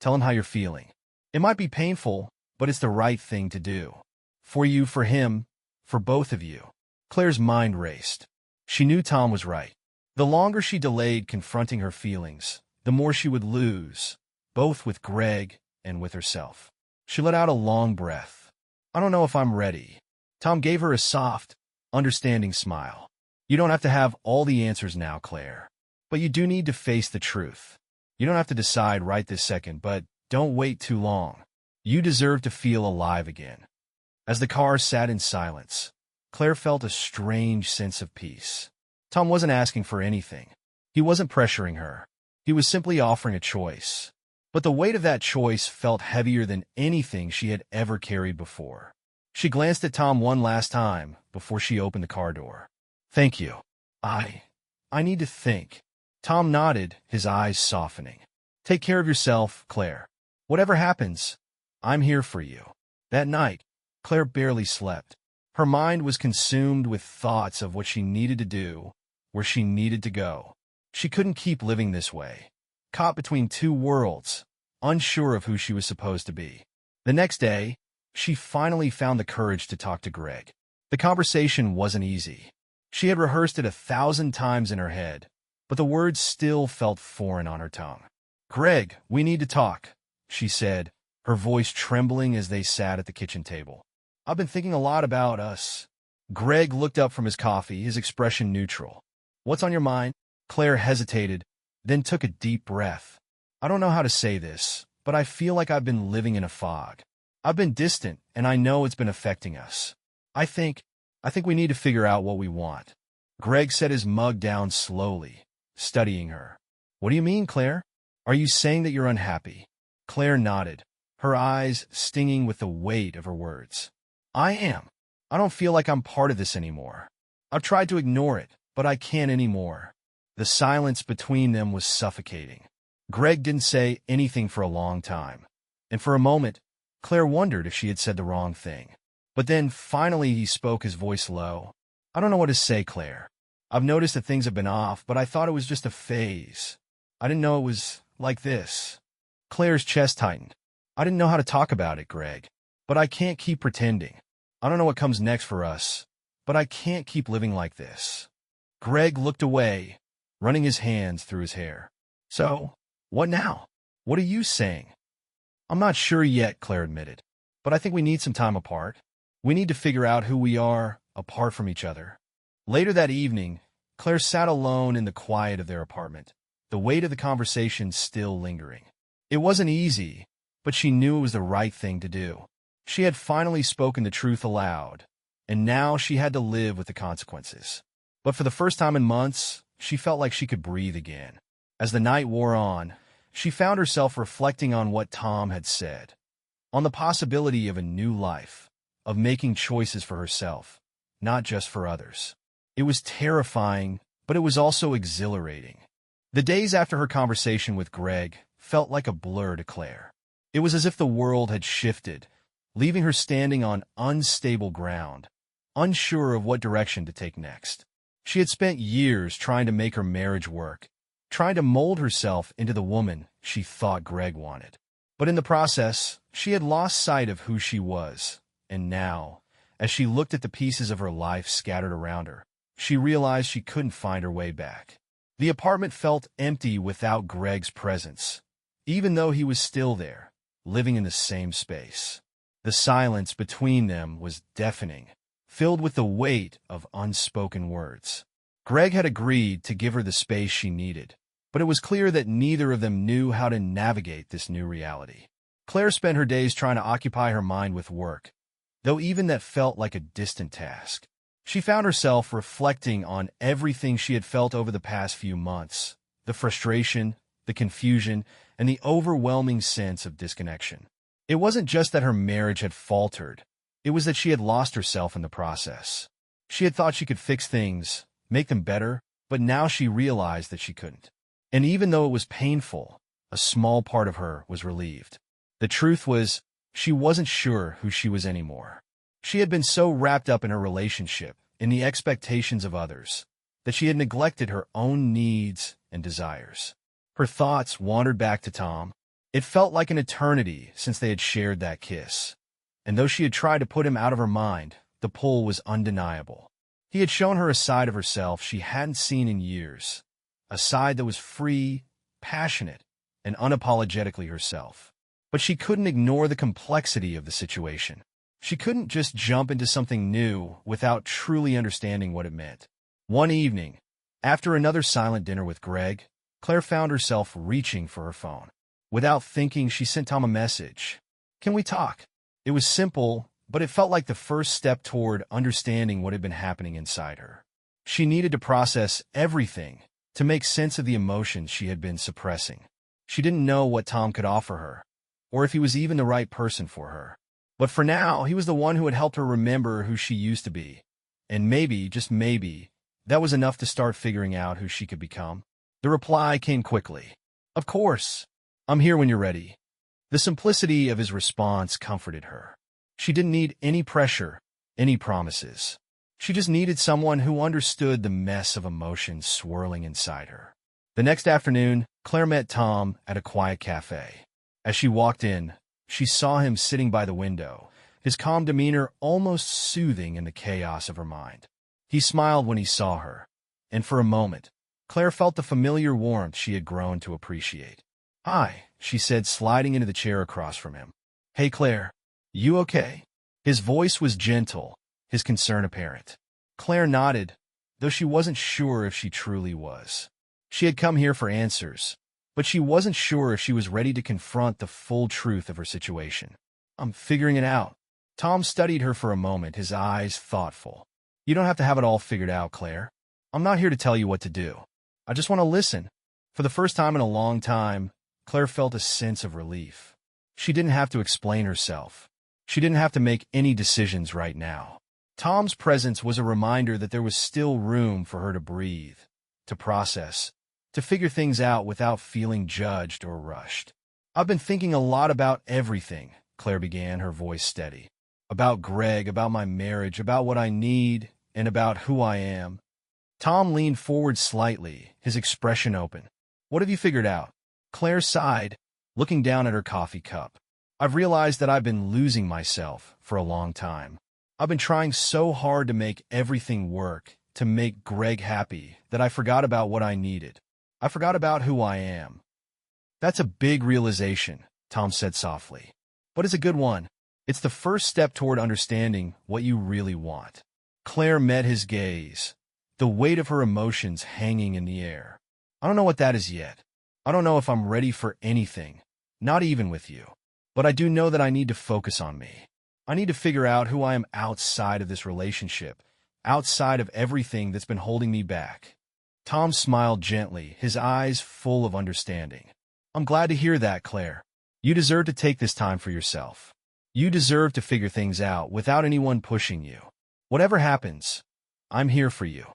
Tell him how you're feeling. It might be painful, but it's the right thing to do. For you, for him, for both of you. Claire's mind raced. She knew Tom was right. The longer she delayed confronting her feelings, the more she would lose, both with Greg and with herself. She let out a long breath. I don't know if I'm ready. Tom gave her a soft, understanding smile. You don't have to have all the answers now, Claire. But you do need to face the truth. You don't have to decide right this second, but don't wait too long. You deserve to feel alive again. As the car sat in silence, Claire felt a strange sense of peace. Tom wasn't asking for anything. He wasn't pressuring her. He was simply offering a choice. But the weight of that choice felt heavier than anything she had ever carried before. She glanced at Tom one last time before she opened the car door. Thank you. I need to think. Tom nodded, his eyes softening. Take care of yourself, Claire. Whatever happens, I'm here for you. That night, Claire barely slept. Her mind was consumed with thoughts of what she needed to do, where she needed to go. She couldn't keep living this way, caught between two worlds, unsure of who she was supposed to be. The next day, she finally found the courage to talk to Greg. The conversation wasn't easy. She had rehearsed it 1,000 times in her head, but the words still felt foreign on her tongue. Greg, we need to talk, she said, her voice trembling as they sat at the kitchen table. I've been thinking a lot about us. Greg looked up from his coffee, his expression neutral. What's on your mind? Claire hesitated, then took a deep breath. I don't know how to say this, but I feel like I've been living in a fog. I've been distant, and I know it's been affecting us. I think we need to figure out what we want. Greg set his mug down slowly, studying her. What do you mean, Claire? Are you saying that you're unhappy? Claire nodded, her eyes stinging with the weight of her words. I am. I don't feel like I'm part of this anymore. I've tried to ignore it, but I can't anymore. The silence between them was suffocating. Greg didn't say anything for a long time, and for a moment, Claire wondered if she had said the wrong thing. But then, finally, he spoke, his voice low. I don't know what to say, Claire. I've noticed that things have been off, but I thought it was just a phase. I didn't know it was like this. Claire's chest tightened. I didn't know how to talk about it, Greg. But I can't keep pretending. I don't know what comes next for us, but I can't keep living like this. Greg looked away, running his hands through his hair. So, what now? What are you saying? I'm not sure yet, Claire admitted, but I think we need some time apart. We need to figure out who we are apart from each other. Later that evening, Claire sat alone in the quiet of their apartment, the weight of the conversation still lingering. It wasn't easy, but she knew it was the right thing to do. She had finally spoken the truth aloud, and now she had to live with the consequences. But for the first time in months, she felt like she could breathe again. As the night wore on, she found herself reflecting on what Tom had said, on the possibility of a new life, of making choices for herself, not just for others. It was terrifying, but it was also exhilarating. The days after her conversation with Greg felt like a blur to Claire. It was as if the world had shifted, leaving her standing on unstable ground, unsure of what direction to take next. She had spent years trying to make her marriage work, trying to mold herself into the woman she thought Greg wanted. But in the process, She had lost sight of who she was, and now, as she looked at the pieces of her life scattered around her, she realized she couldn't find her way back. The apartment felt empty without Greg's presence, even though he was still there, living in the same space. The silence between them was deafening, filled with the weight of unspoken words. Greg had agreed to give her the space she needed, but it was clear that neither of them knew how to navigate this new reality. Claire spent her days trying to occupy her mind with work, though even that felt like a distant task. She found herself reflecting on everything she had felt over the past few months, the frustration, the confusion, and the overwhelming sense of disconnection. It wasn't just that her marriage had faltered, it was that she had lost herself in the process. She had thought she could fix things, make them better, but now she realized that she couldn't. And even though it was painful, a small part of her was relieved. The truth was, she wasn't sure who she was anymore. She had been so wrapped up in her relationship, in the expectations of others, that she had neglected her own needs and desires. Her thoughts wandered back to Tom. It felt like an eternity since they had shared that kiss. And though she had tried to put him out of her mind, the pull was undeniable. He had shown her a side of herself she hadn't seen in years, a side that was free, passionate, and unapologetically herself. But she couldn't ignore the complexity of the situation. She couldn't just jump into something new without truly understanding what it meant. One evening, after another silent dinner with Greg, Claire found herself reaching for her phone. Without thinking, she sent Tom a message. "Can we talk?" It was simple, but it felt like the first step toward understanding what had been happening inside her. She needed to process everything, to make sense of the emotions she had been suppressing. She didn't know what Tom could offer her, or if he was even the right person for her. But for now, he was the one who had helped her remember who she used to be. And maybe, just maybe, that was enough to start figuring out who she could become. The reply came quickly. "Of course. I'm here when you're ready." The simplicity of his response comforted her. She didn't need any pressure, any promises. She just needed someone who understood the mess of emotions swirling inside her. The next afternoon, Claire met Tom at a quiet cafe. As she walked in, she saw him sitting by the window, his calm demeanor almost soothing in the chaos of her mind. He smiled when he saw her, and for a moment, Claire felt the familiar warmth she had grown to appreciate. "Hi," she said, sliding into the chair across from him. "Hey, Claire, you okay?" His voice was gentle, his concern apparent. Claire nodded, though she wasn't sure if she truly was. She had come here for answers, but she wasn't sure if she was ready to confront the full truth of her situation. "I'm figuring it out." Tom studied her for a moment, his eyes thoughtful. "You don't have to have it all figured out, Claire. I'm not here to tell you what to do. I just want to listen." For the first time in a long time, Claire felt a sense of relief. She didn't have to explain herself. She didn't have to make any decisions right now. Tom's presence was a reminder that there was still room for her to breathe, to process, to figure things out without feeling judged or rushed. "I've been thinking a lot about everything," Claire began, her voice steady. "About Greg, about my marriage, about what I need, and about who I am." Tom leaned forward slightly, his expression open. "What have you figured out?" Claire sighed, looking down at her coffee cup. "I've realized that I've been losing myself for a long time. I've been trying so hard to make everything work, to make Greg happy, that I forgot about what I needed. I forgot about who I am." "That's a big realization," Tom said softly. "But it's a good one. It's the first step toward understanding what you really want." Claire met his gaze, the weight of her emotions hanging in the air. "I don't know what that is yet. I don't know if I'm ready for anything, not even with you. But I do know that I need to focus on me. I need to figure out who I am outside of this relationship, outside of everything that's been holding me back." Tom smiled gently, his eyes full of understanding. "I'm glad to hear that, Claire. You deserve to take this time for yourself. You deserve to figure things out without anyone pushing you. Whatever happens, I'm here for you."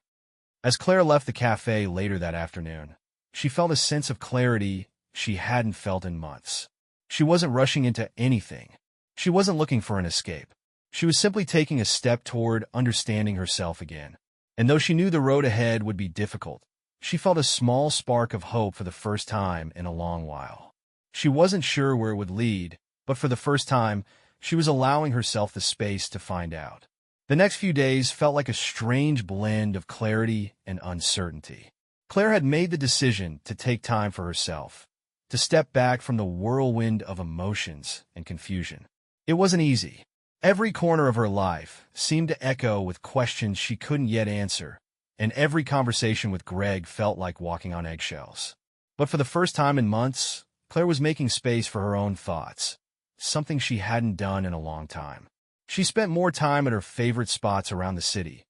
As Claire left the cafe later that afternoon, she felt a sense of clarity she hadn't felt in months. She wasn't rushing into anything. She wasn't looking for an escape. She was simply taking a step toward understanding herself again. And though she knew the road ahead would be difficult, she felt a small spark of hope for the first time in a long while. She wasn't sure where it would lead, but for the first time, she was allowing herself the space to find out. The next few days felt like a strange blend of clarity and uncertainty. Claire had made the decision to take time for herself, to step back from the whirlwind of emotions and confusion. It wasn't easy. Every corner of her life seemed to echo with questions she couldn't yet answer, and every conversation with Greg felt like walking on eggshells. But for the first time in months, Claire was making space for her own thoughts, something she hadn't done in a long time. She spent more time at her favorite spots around the city,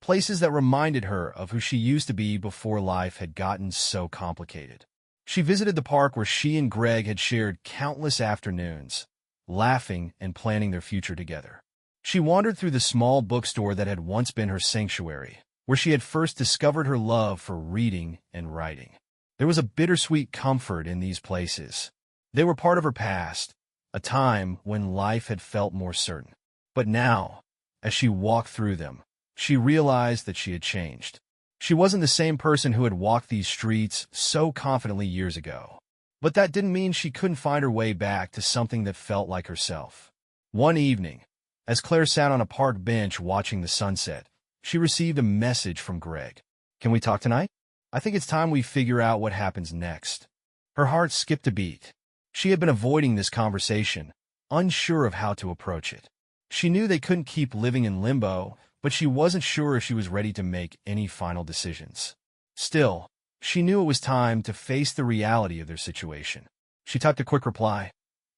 places that reminded her of who she used to be before life had gotten so complicated. She visited the park where she and Greg had shared countless afternoons, laughing and planning their future together. She wandered through the small bookstore that had once been her sanctuary, where she had first discovered her love for reading and writing. There was a bittersweet comfort in these places. They were part of her past, a time when life had felt more certain. But now, as she walked through them, she realized that she had changed. She wasn't the same person who had walked these streets so confidently years ago. But that didn't mean she couldn't find her way back to something that felt like herself. One evening, as Claire sat on a park bench watching the sunset, she received a message from Greg. "Can we talk tonight? I think it's time we figure out what happens next." Her heart skipped a beat. She had been avoiding this conversation, unsure of how to approach it. She knew they couldn't keep living in limbo, but she wasn't sure if she was ready to make any final decisions. Still, she knew it was time to face the reality of their situation. She typed a quick reply,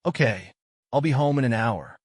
"Okay, I'll be home in an hour."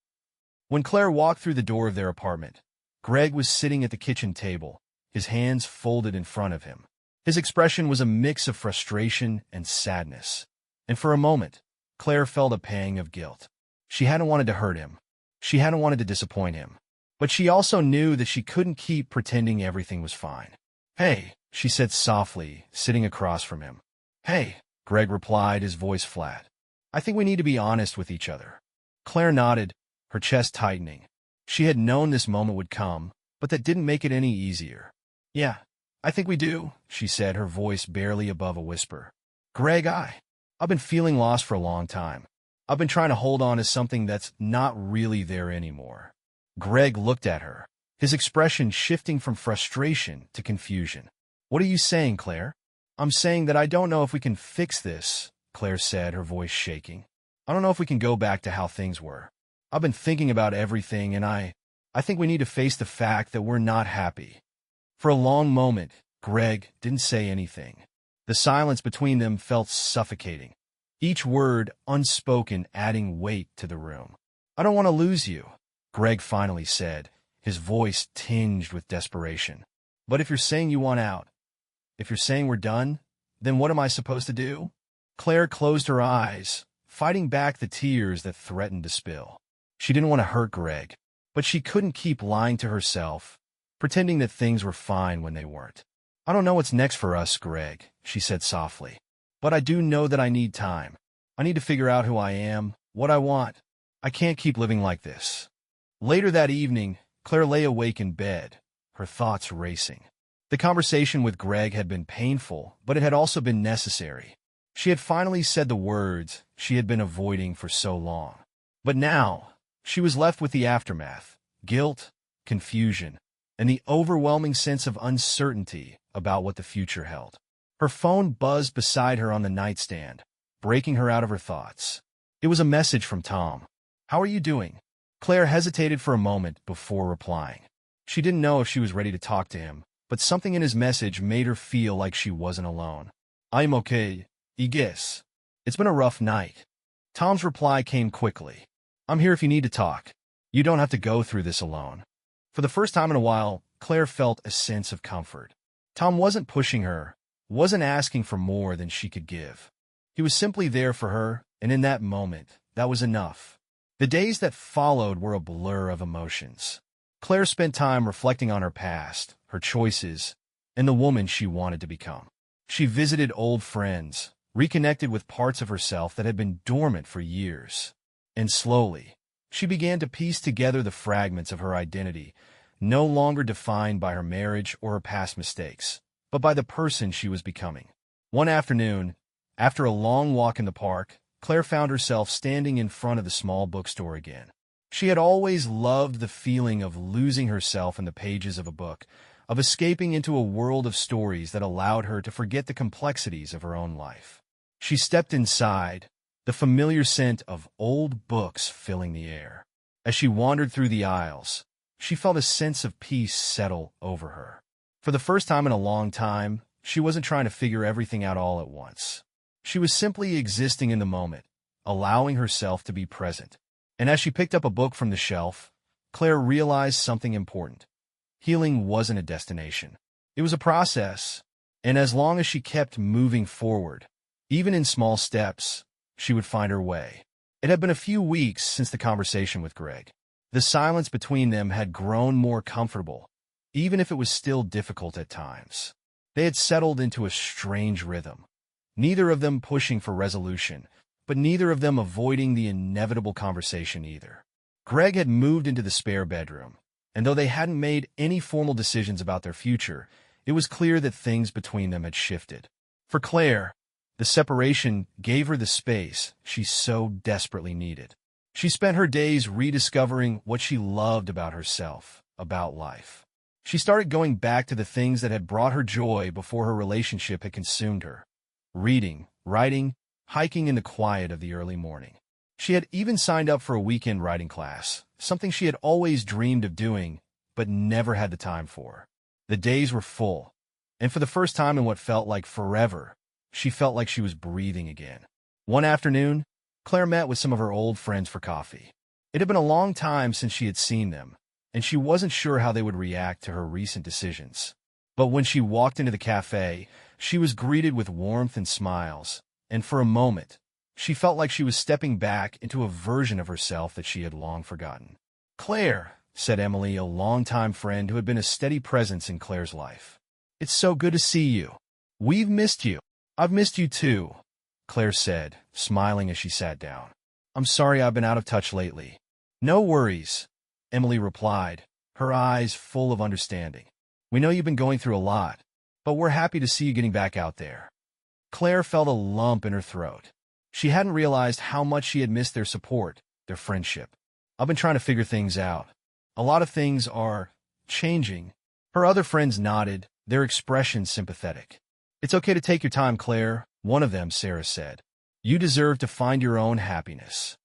When Claire walked through the door of their apartment, Greg was sitting at the kitchen table, his hands folded in front of him. His expression was a mix of frustration and sadness. And for a moment, Claire felt a pang of guilt. She hadn't wanted to hurt him. She hadn't wanted to disappoint him. But she also knew that she couldn't keep pretending everything was fine. "Hey," she said softly, sitting across from him. "Hey," Greg replied, his voice flat. "I think we need to be honest with each other." Claire nodded, her chest tightening. She had known this moment would come, but that didn't make it any easier. "Yeah, I think we do," she said, her voice barely above a whisper. "Greg, I've been feeling lost for a long time. I've been trying to hold on to something that's not really there anymore." Greg looked at her, his expression shifting from frustration to confusion. "What are you saying, Claire?" "I'm saying that I don't know if we can fix this," Claire said, her voice shaking. "I don't know if we can go back to how things were. I've been thinking about everything, and I think we need to face the fact that we're not happy." For a long moment, Greg didn't say anything. The silence between them felt suffocating, each word unspoken adding weight to the room. "I don't want to lose you," Greg finally said, his voice tinged with desperation. "But if you're saying you want out, if you're saying we're done, then what am I supposed to do?" Claire closed her eyes, fighting back the tears that threatened to spill. She didn't want to hurt Greg, but she couldn't keep lying to herself, pretending that things were fine when they weren't. "I don't know what's next for us, Greg," she said softly. "But I do know that I need time. I need to figure out who I am, what I want. I can't keep living like this." Later that evening, Claire lay awake in bed, her thoughts racing. The conversation with Greg had been painful, but it had also been necessary. She had finally said the words she had been avoiding for so long. But now, she was left with the aftermath, guilt, confusion, and the overwhelming sense of uncertainty about what the future held. Her phone buzzed beside her on the nightstand, breaking her out of her thoughts. It was a message from Tom. "How are you doing?" Claire hesitated for a moment before replying. She didn't know if she was ready to talk to him, but something in his message made her feel like she wasn't alone. "I'm okay, I guess. It's been a rough night." Tom's reply came quickly. "I'm here if you need to talk. You don't have to go through this alone." For the first time in a while, Claire felt a sense of comfort. Tom wasn't pushing her, wasn't asking for more than she could give. He was simply there for her, and in that moment, that was enough. The days that followed were a blur of emotions. Claire spent time reflecting on her past, her choices, and the woman she wanted to become. She visited old friends, reconnected with parts of herself that had been dormant for years. And slowly, she began to piece together the fragments of her identity, no longer defined by her marriage or her past mistakes, but by the person she was becoming. One afternoon, after a long walk in the park, Claire found herself standing in front of the small bookstore again. She had always loved the feeling of losing herself in the pages of a book, of escaping into a world of stories that allowed her to forget the complexities of her own life. She stepped inside, the familiar scent of old books filling the air. As she wandered through the aisles, she felt a sense of peace settle over her. For the first time in a long time, she wasn't trying to figure everything out all at once. She was simply existing in the moment, allowing herself to be present. And as she picked up a book from the shelf, Claire realized something important. Healing wasn't a destination. It was a process, and as long as she kept moving forward, even in small steps, she would find her way. It had been a few weeks since the conversation with Greg. The silence between them had grown more comfortable, even if it was still difficult at times. They had settled into a strange rhythm, neither of them pushing for resolution, but neither of them avoiding the inevitable conversation either. Greg had moved into the spare bedroom, and though they hadn't made any formal decisions about their future, it was clear that things between them had shifted. For Claire, the separation gave her the space she so desperately needed. She spent her days rediscovering what she loved about herself, about life. She started going back to the things that had brought her joy before her relationship had consumed her. Reading, writing, hiking in the quiet of the early morning. She had even signed up for a weekend writing class, something she had always dreamed of doing, but never had the time for. The days were full, and for the first time in what felt like forever, she felt like she was breathing again. One afternoon, Claire met with some of her old friends for coffee. It had been a long time since she had seen them, and she wasn't sure how they would react to her recent decisions. But when she walked into the cafe, she was greeted with warmth and smiles, and for a moment, she felt like she was stepping back into a version of herself that she had long forgotten. "Claire," said Emily, a longtime friend who had been a steady presence in Claire's life. "It's so good to see you. We've missed you." "I've missed you too," Claire said, smiling as she sat down. "I'm sorry I've been out of touch lately." "No worries," Emily replied, her eyes full of understanding. "We know you've been going through a lot, but we're happy to see you getting back out there." Claire felt a lump in her throat. She hadn't realized how much she had missed their support, their friendship. "I've been trying to figure things out. A lot of things are changing." Her other friends nodded, their expressions sympathetic. "It's okay to take your time, Claire," one of them, Sarah, said. "You deserve to find your own happiness."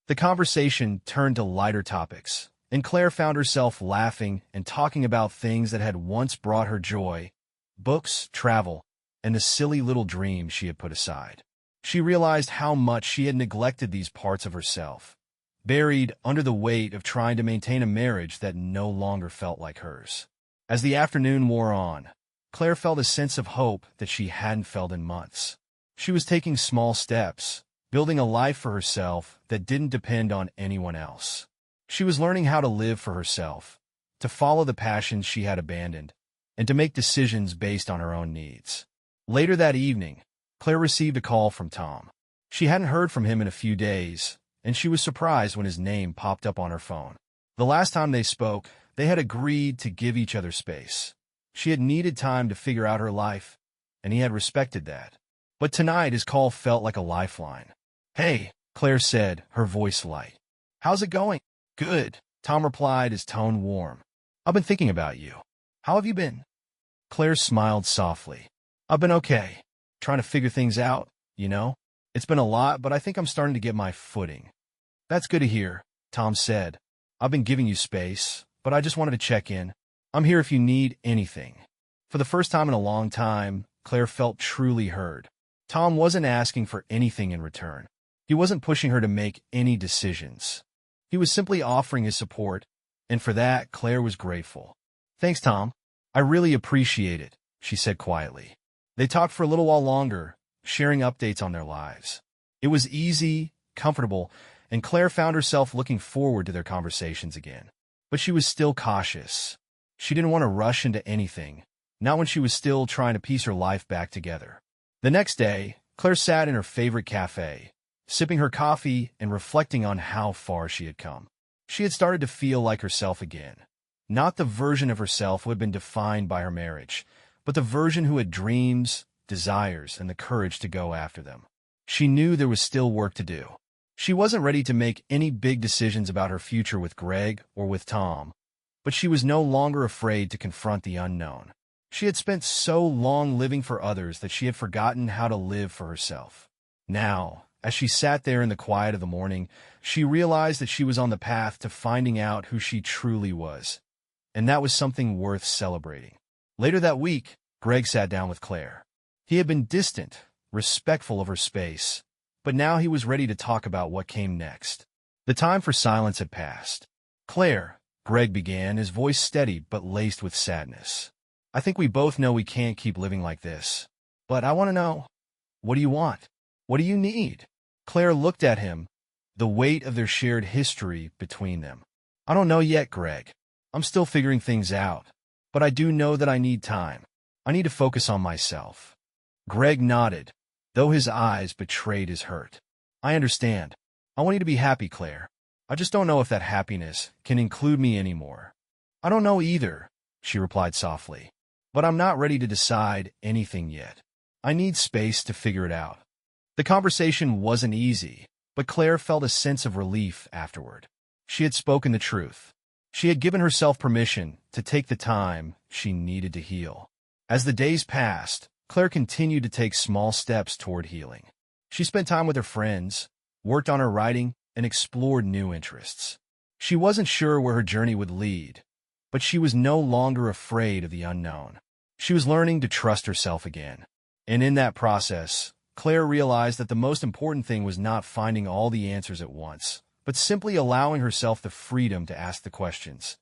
The conversation turned to lighter topics, and Claire found herself laughing and talking about things that had once brought her joy: books, travel, and the silly little dreams she had put aside. She realized how much she had neglected these parts of herself, buried under the weight of trying to maintain a marriage that no longer felt like hers. As the afternoon wore on, Claire felt a sense of hope that she hadn't felt in months. She was taking small steps, building a life for herself that didn't depend on anyone else. She was learning how to live for herself, to follow the passions she had abandoned, and to make decisions based on her own needs. Later that evening, Claire received a call from Tom. She hadn't heard from him in a few days, and she was surprised when his name popped up on her phone. The last time they spoke, they had agreed to give each other space. She had needed time to figure out her life, and he had respected that. But tonight his call felt like a lifeline. "Hey," Claire said, her voice light. "How's it going?" "Good," Tom replied, his tone warm. "I've been thinking about you. How have you been?" Claire smiled softly. "I've been okay. Trying to figure things out, you know? It's been a lot, but I think I'm starting to get my footing." "That's good to hear," Tom said. "I've been giving you space, but I just wanted to check in. I'm here if you need anything." For the first time in a long time, Claire felt truly heard. Tom wasn't asking for anything in return. He wasn't pushing her to make any decisions. He was simply offering his support, and for that, Claire was grateful. "Thanks, Tom. I really appreciate it," she said quietly. They talked for a little while longer, sharing updates on their lives. It was easy, comfortable, and Claire found herself looking forward to their conversations again. But she was still cautious. She didn't want to rush into anything, not when she was still trying to piece her life back together. The next day, Claire sat in her favorite cafe, sipping her coffee and reflecting on how far she had come. She had started to feel like herself again. Not the version of herself who had been defined by her marriage, but the version who had dreams, desires, and the courage to go after them. She knew there was still work to do. She wasn't ready to make any big decisions about her future with Greg or with Tom, but she was no longer afraid to confront the unknown. She had spent so long living for others that she had forgotten how to live for herself. Now, as she sat there in the quiet of the morning, she realized that she was on the path to finding out who she truly was, and that was something worth celebrating. Later that week, Greg sat down with Claire. He had been distant, respectful of her space, but now he was ready to talk about what came next. The time for silence had passed. "Claire," Greg began, his voice steady but laced with sadness. "I think we both know we can't keep living like this. But I want to know, what do you want? What do you need?" Claire looked at him, the weight of their shared history between them. "I don't know yet, Greg. I'm still figuring things out. But I do know that I need time. I need to focus on myself." Greg nodded, though his eyes betrayed his hurt. "I understand. I want you to be happy, Claire. I just don't know if that happiness can include me anymore." "I don't know either," she replied softly. "But I'm not ready to decide anything yet. I need space to figure it out." The conversation wasn't easy, but Claire felt a sense of relief afterward. She had spoken the truth. She had given herself permission to take the time she needed to heal. As the days passed, Claire continued to take small steps toward healing. She spent time with her friends, worked on her writing, and explored new interests. She wasn't sure where her journey would lead, but she was no longer afraid of the unknown. She was learning to trust herself again. And in that process, Claire realized that the most important thing was not finding all the answers at once, but simply allowing herself the freedom to ask the questions,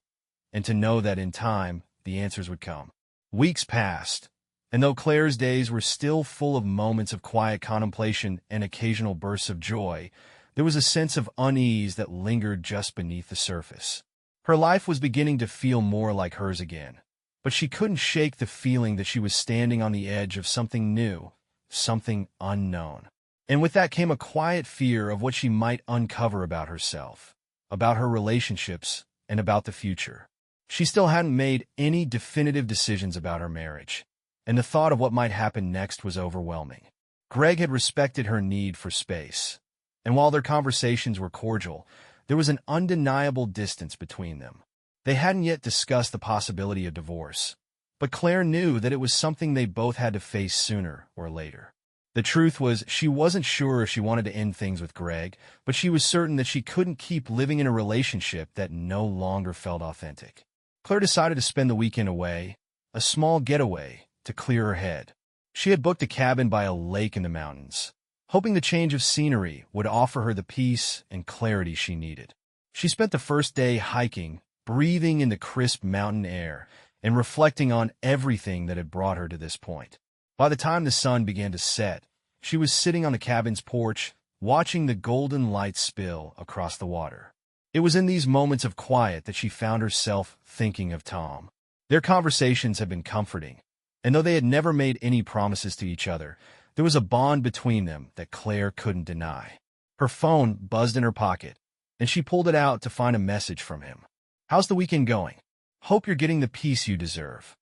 and to know that in time, the answers would come. Weeks passed, and though Claire's days were still full of moments of quiet contemplation and occasional bursts of joy, there was a sense of unease that lingered just beneath the surface. Her life was beginning to feel more like hers again, but she couldn't shake the feeling that she was standing on the edge of something new, something unknown. And with that came a quiet fear of what she might uncover about herself, about her relationships, and about the future. She still hadn't made any definitive decisions about her marriage, and the thought of what might happen next was overwhelming. Greg had respected her need for space, and while their conversations were cordial, there was an undeniable distance between them. They hadn't yet discussed the possibility of divorce, but Claire knew that it was something they both had to face sooner or later. The truth was, she wasn't sure if she wanted to end things with Greg, but she was certain that she couldn't keep living in a relationship that no longer felt authentic. Claire decided to spend the weekend away, a small getaway, to clear her head. She had booked a cabin by a lake in the mountains, hoping the change of scenery would offer her the peace and clarity she needed. She spent the first day hiking, breathing in the crisp mountain air, and reflecting on everything that had brought her to this point. By the time the sun began to set, she was sitting on the cabin's porch, watching the golden light spill across the water. It was in these moments of quiet that she found herself thinking of Tom. Their conversations had been comforting, and though they had never made any promises to each other, there was a bond between them that Claire couldn't deny. Her phone buzzed in her pocket, and she pulled it out to find a message from him. "How's the weekend going? Hope you're getting the peace you deserve."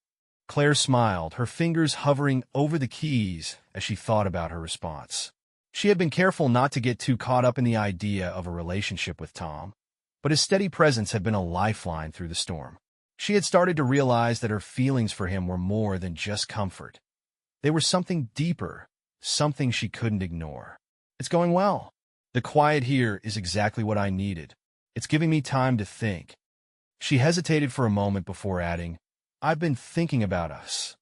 Claire smiled, her fingers hovering over the keys as she thought about her response. She had been careful not to get too caught up in the idea of a relationship with Tom, but his steady presence had been a lifeline through the storm. She had started to realize that her feelings for him were more than just comfort. They were something deeper, something she couldn't ignore. "It's going well. The quiet here is exactly what I needed. It's giving me time to think." She hesitated for a moment before adding, "I've been thinking about us."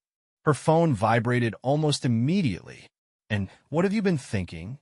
Her phone vibrated almost immediately. "And what have you been thinking?"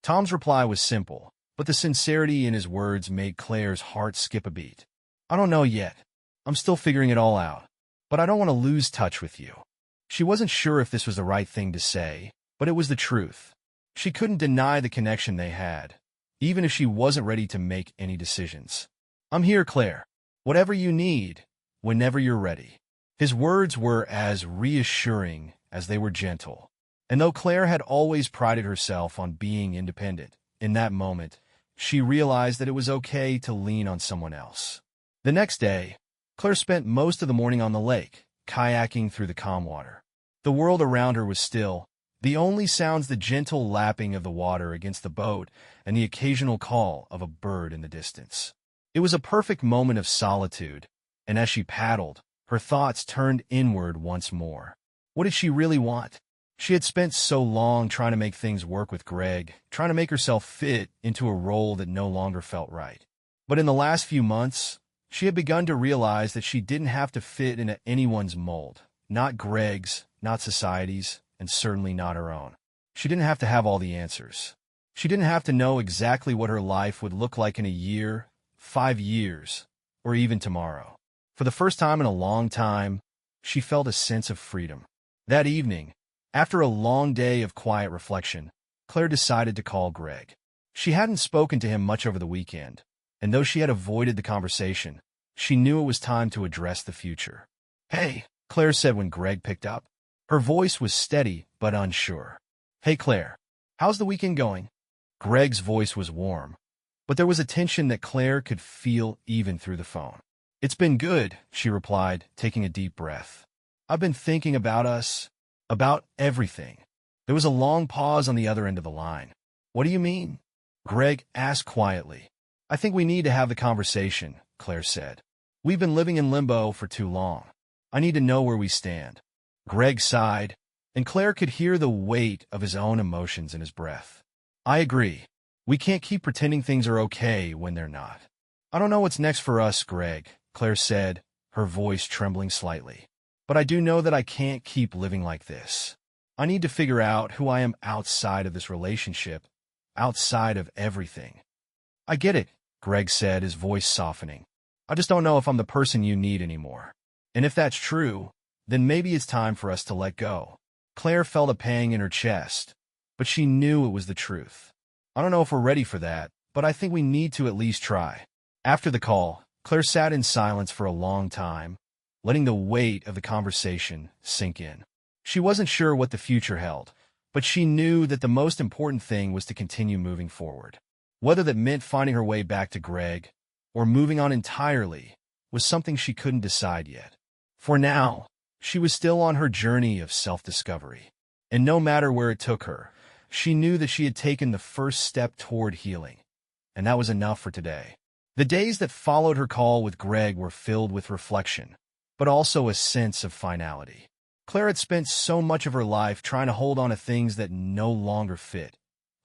Tom's reply was simple, but the sincerity in his words made Claire's heart skip a beat. "I don't know yet. I'm still figuring it all out. But I don't want to lose touch with you." She wasn't sure if this was the right thing to say, but it was the truth. She couldn't deny the connection they had, even if she wasn't ready to make any decisions. "I'm here, Claire. Whatever you need, whenever you're ready." His words were as reassuring as they were gentle. And though Claire had always prided herself on being independent, in that moment, she realized that it was okay to lean on someone else. The next day, Claire spent most of the morning on the lake, kayaking through the calm water. The world around her was still, The only sounds the gentle lapping of the water against the boat and the occasional call of a bird in the distance. It was a perfect moment of solitude, and as she paddled, her thoughts turned inward once more. What did she really want? She had spent so long trying to make things work with Greg, trying to make herself fit into a role that no longer felt right. But in the last few months, she had begun to realize that she didn't have to fit into anyone's mold. Not Greg's, not society's, and certainly not her own. She didn't have to have all the answers. She didn't have to know exactly what her life would look like in a year, 5 years, or even tomorrow. For the first time in a long time, she felt a sense of freedom. That evening, after a long day of quiet reflection, Claire decided to call Greg. She hadn't spoken to him much over the weekend, and though she had avoided the conversation, she knew it was time to address the future. "Hey," Claire said when Greg picked up. Her voice was steady but unsure. "Hey, Claire. How's the weekend going?" Greg's voice was warm, but there was a tension that Claire could feel even through the phone. "It's been good," she replied, taking a deep breath. "I've been thinking about us, about everything." There was a long pause on the other end of the line. "What do you mean?" Greg asked quietly. "I think we need to have the conversation," Claire said. "We've been living in limbo for too long. I need to know where we stand." Greg sighed, and Claire could hear the weight of his own emotions in his breath. "I agree. We can't keep pretending things are okay when they're not." "I don't know what's next for us, Greg," Claire said, her voice trembling slightly. "But I do know that I can't keep living like this. I need to figure out who I am outside of this relationship, outside of everything." "I get it," Greg said, his voice softening. "I just don't know if I'm the person you need anymore. And if that's true, then maybe it's time for us to let go." Claire felt a pang in her chest, but she knew it was the truth. "I don't know if we're ready for that, but I think we need to at least try." After the call, Claire sat in silence for a long time, letting the weight of the conversation sink in. She wasn't sure what the future held, but she knew that the most important thing was to continue moving forward. Whether that meant finding her way back to Greg or moving on entirely was something she couldn't decide yet. For now, she was still on her journey of self-discovery, and no matter where it took her, she knew that she had taken the first step toward healing, and that was enough for today. The days that followed her call with Greg were filled with reflection, but also a sense of finality. Claire had spent so much of her life trying to hold on to things that no longer fit: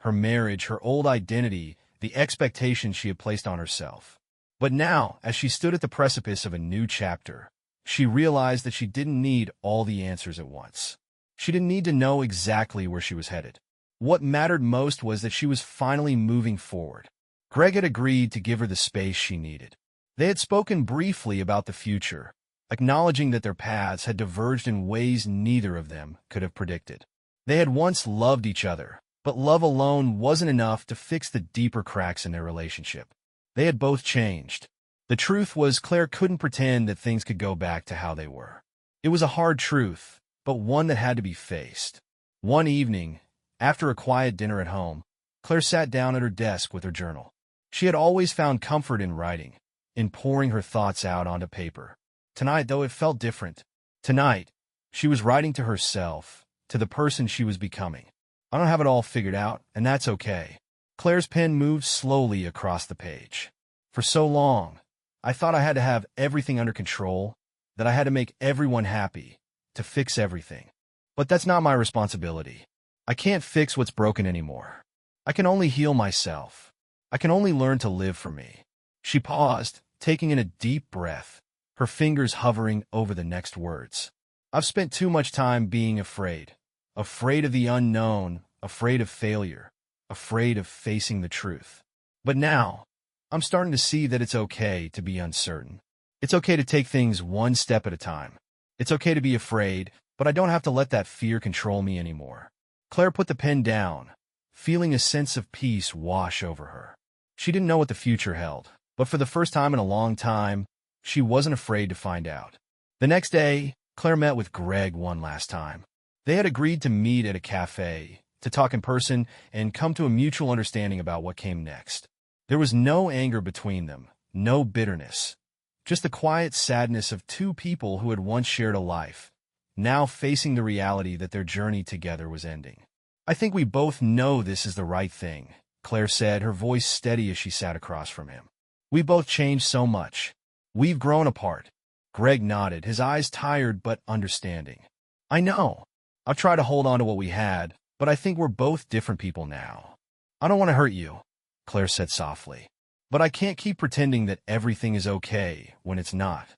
her marriage, her old identity, the expectations she had placed on herself. But now, as she stood at the precipice of a new chapter, she realized that she didn't need all the answers at once. She didn't need to know exactly where she was headed. What mattered most was that she was finally moving forward. Greg had agreed to give her the space she needed. They had spoken briefly about the future, acknowledging that their paths had diverged in ways neither of them could have predicted. They had once loved each other, but love alone wasn't enough to fix the deeper cracks in their relationship. They had both changed. The truth was, Claire couldn't pretend that things could go back to how they were. It was a hard truth, but one that had to be faced. One evening, after a quiet dinner at home, Claire sat down at her desk with her journal. She had always found comfort in writing, in pouring her thoughts out onto paper. Tonight, though, it felt different. Tonight, she was writing to herself, to the person she was becoming. "I don't have it all figured out, and that's okay." Claire's pen moved slowly across the page. "For so long, I thought I had to have everything under control, that I had to make everyone happy, to fix everything. But that's not my responsibility. I can't fix what's broken anymore. I can only heal myself. I can only learn to live for me." She paused, taking in a deep breath, her fingers hovering over the next words. "I've spent too much time being afraid. Afraid of the unknown, afraid of failure, afraid of facing the truth. But now, I'm starting to see that it's okay to be uncertain. It's okay to take things one step at a time. It's okay to be afraid, but I don't have to let that fear control me anymore." Claire put the pen down, feeling a sense of peace wash over her. She didn't know what the future held, but for the first time in a long time, she wasn't afraid to find out. The next day, Claire met with Greg one last time. They had agreed to meet at a cafe, to talk in person, and come to a mutual understanding about what came next. There was no anger between them, no bitterness, just the quiet sadness of two people who had once shared a life, now facing the reality that their journey together was ending. "I think we both know this is the right thing," Claire said, her voice steady as she sat across from him. "We both changed so much. We've grown apart." Greg nodded, his eyes tired but understanding. "I know. I'll try to hold on to what we had, but I think we're both different people now." "I don't want to hurt you," Claire said softly. "But I can't keep pretending that everything is okay when it's not."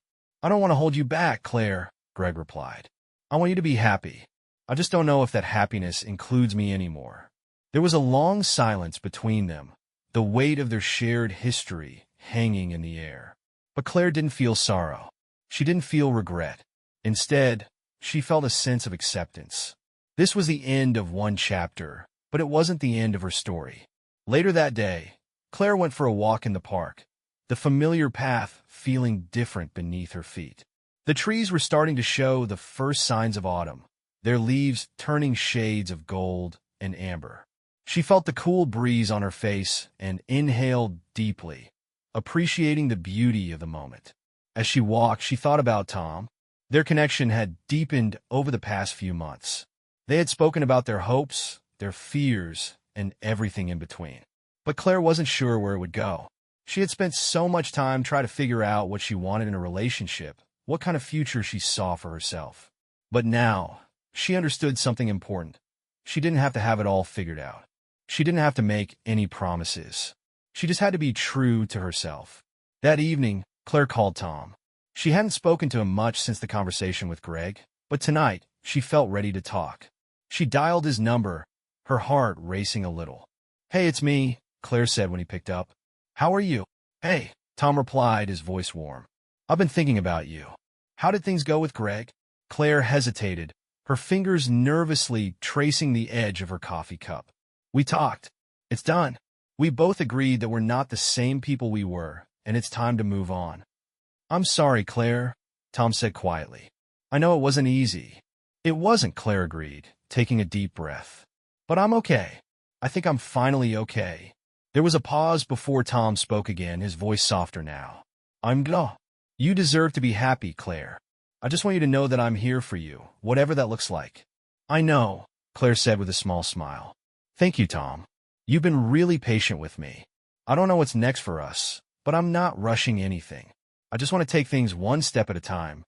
"I don't want to hold you back, Claire," Greg replied. "I want you to be happy. I just don't know if that happiness includes me anymore." There was a long silence between them, the weight of their shared history hanging in the air. But Claire didn't feel sorrow. She didn't feel regret. Instead, she felt a sense of acceptance. This was the end of one chapter, but it wasn't the end of her story. Later that day, Claire went for a walk in the park, the familiar path feeling different beneath her feet. The trees were starting to show the first signs of autumn, their leaves turning shades of gold and amber. She felt the cool breeze on her face and inhaled deeply, appreciating the beauty of the moment. As she walked, she thought about Tom. Their connection had deepened over the past few months. They had spoken about their hopes, their fears, and everything in between. But Claire wasn't sure where it would go. She had spent so much time trying to figure out what she wanted in a relationship, what kind of future she saw for herself. But now, she understood something important. She didn't have to have it all figured out. She didn't have to make any promises. She just had to be true to herself. That evening, Claire called Tom. She hadn't spoken to him much since the conversation with Greg, but tonight, she felt ready to talk. She dialed his number, her heart racing a little. "Hey, it's me," Claire said when he picked up. "How are you?" "Hey," Tom replied, his voice warm. "I've been thinking about you. How did things go with Greg?" Claire hesitated, her fingers nervously tracing the edge of her coffee cup. "We talked. It's done. We both agreed that we're not the same people we were, and it's time to move on." "I'm sorry, Claire," Tom said quietly. "I know it wasn't easy." "It wasn't," Claire agreed, taking a deep breath. "But I'm okay. I think I'm finally okay." There was a pause before Tom spoke again, his voice softer now. "I'm glad. You deserve to be happy, Claire. I just want you to know that I'm here for you, whatever that looks like." "I know," Claire said with a small smile. "Thank you, Tom. You've been really patient with me. I don't know what's next for us, but I'm not rushing anything. I just want to take things one step at a time."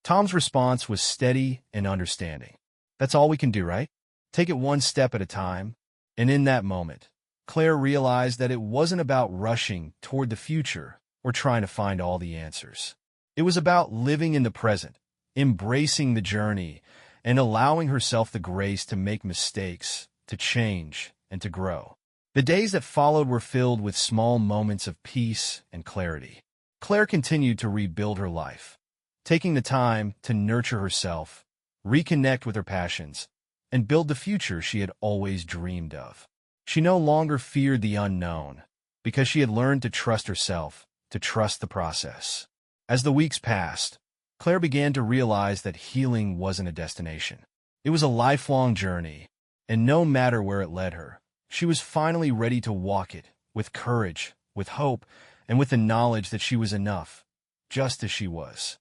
Tom's response was steady and understanding. "That's all we can do, right? Take it one step at a time." And in that moment, Claire realized that it wasn't about rushing toward the future or trying to find all the answers. It was about living in the present, embracing the journey, and allowing herself the grace to make mistakes, to change, and to grow. The days that followed were filled with small moments of peace and clarity. Claire continued to rebuild her life, taking the time to nurture herself, reconnect with her passions, and build the future she had always dreamed of. She no longer feared the unknown, because she had learned to trust herself, to trust the process. As the weeks passed, Claire began to realize that healing wasn't a destination. It was a lifelong journey, and no matter where it led her, she was finally ready to walk it, with courage, with hope, and with the knowledge that she was enough, just as she was.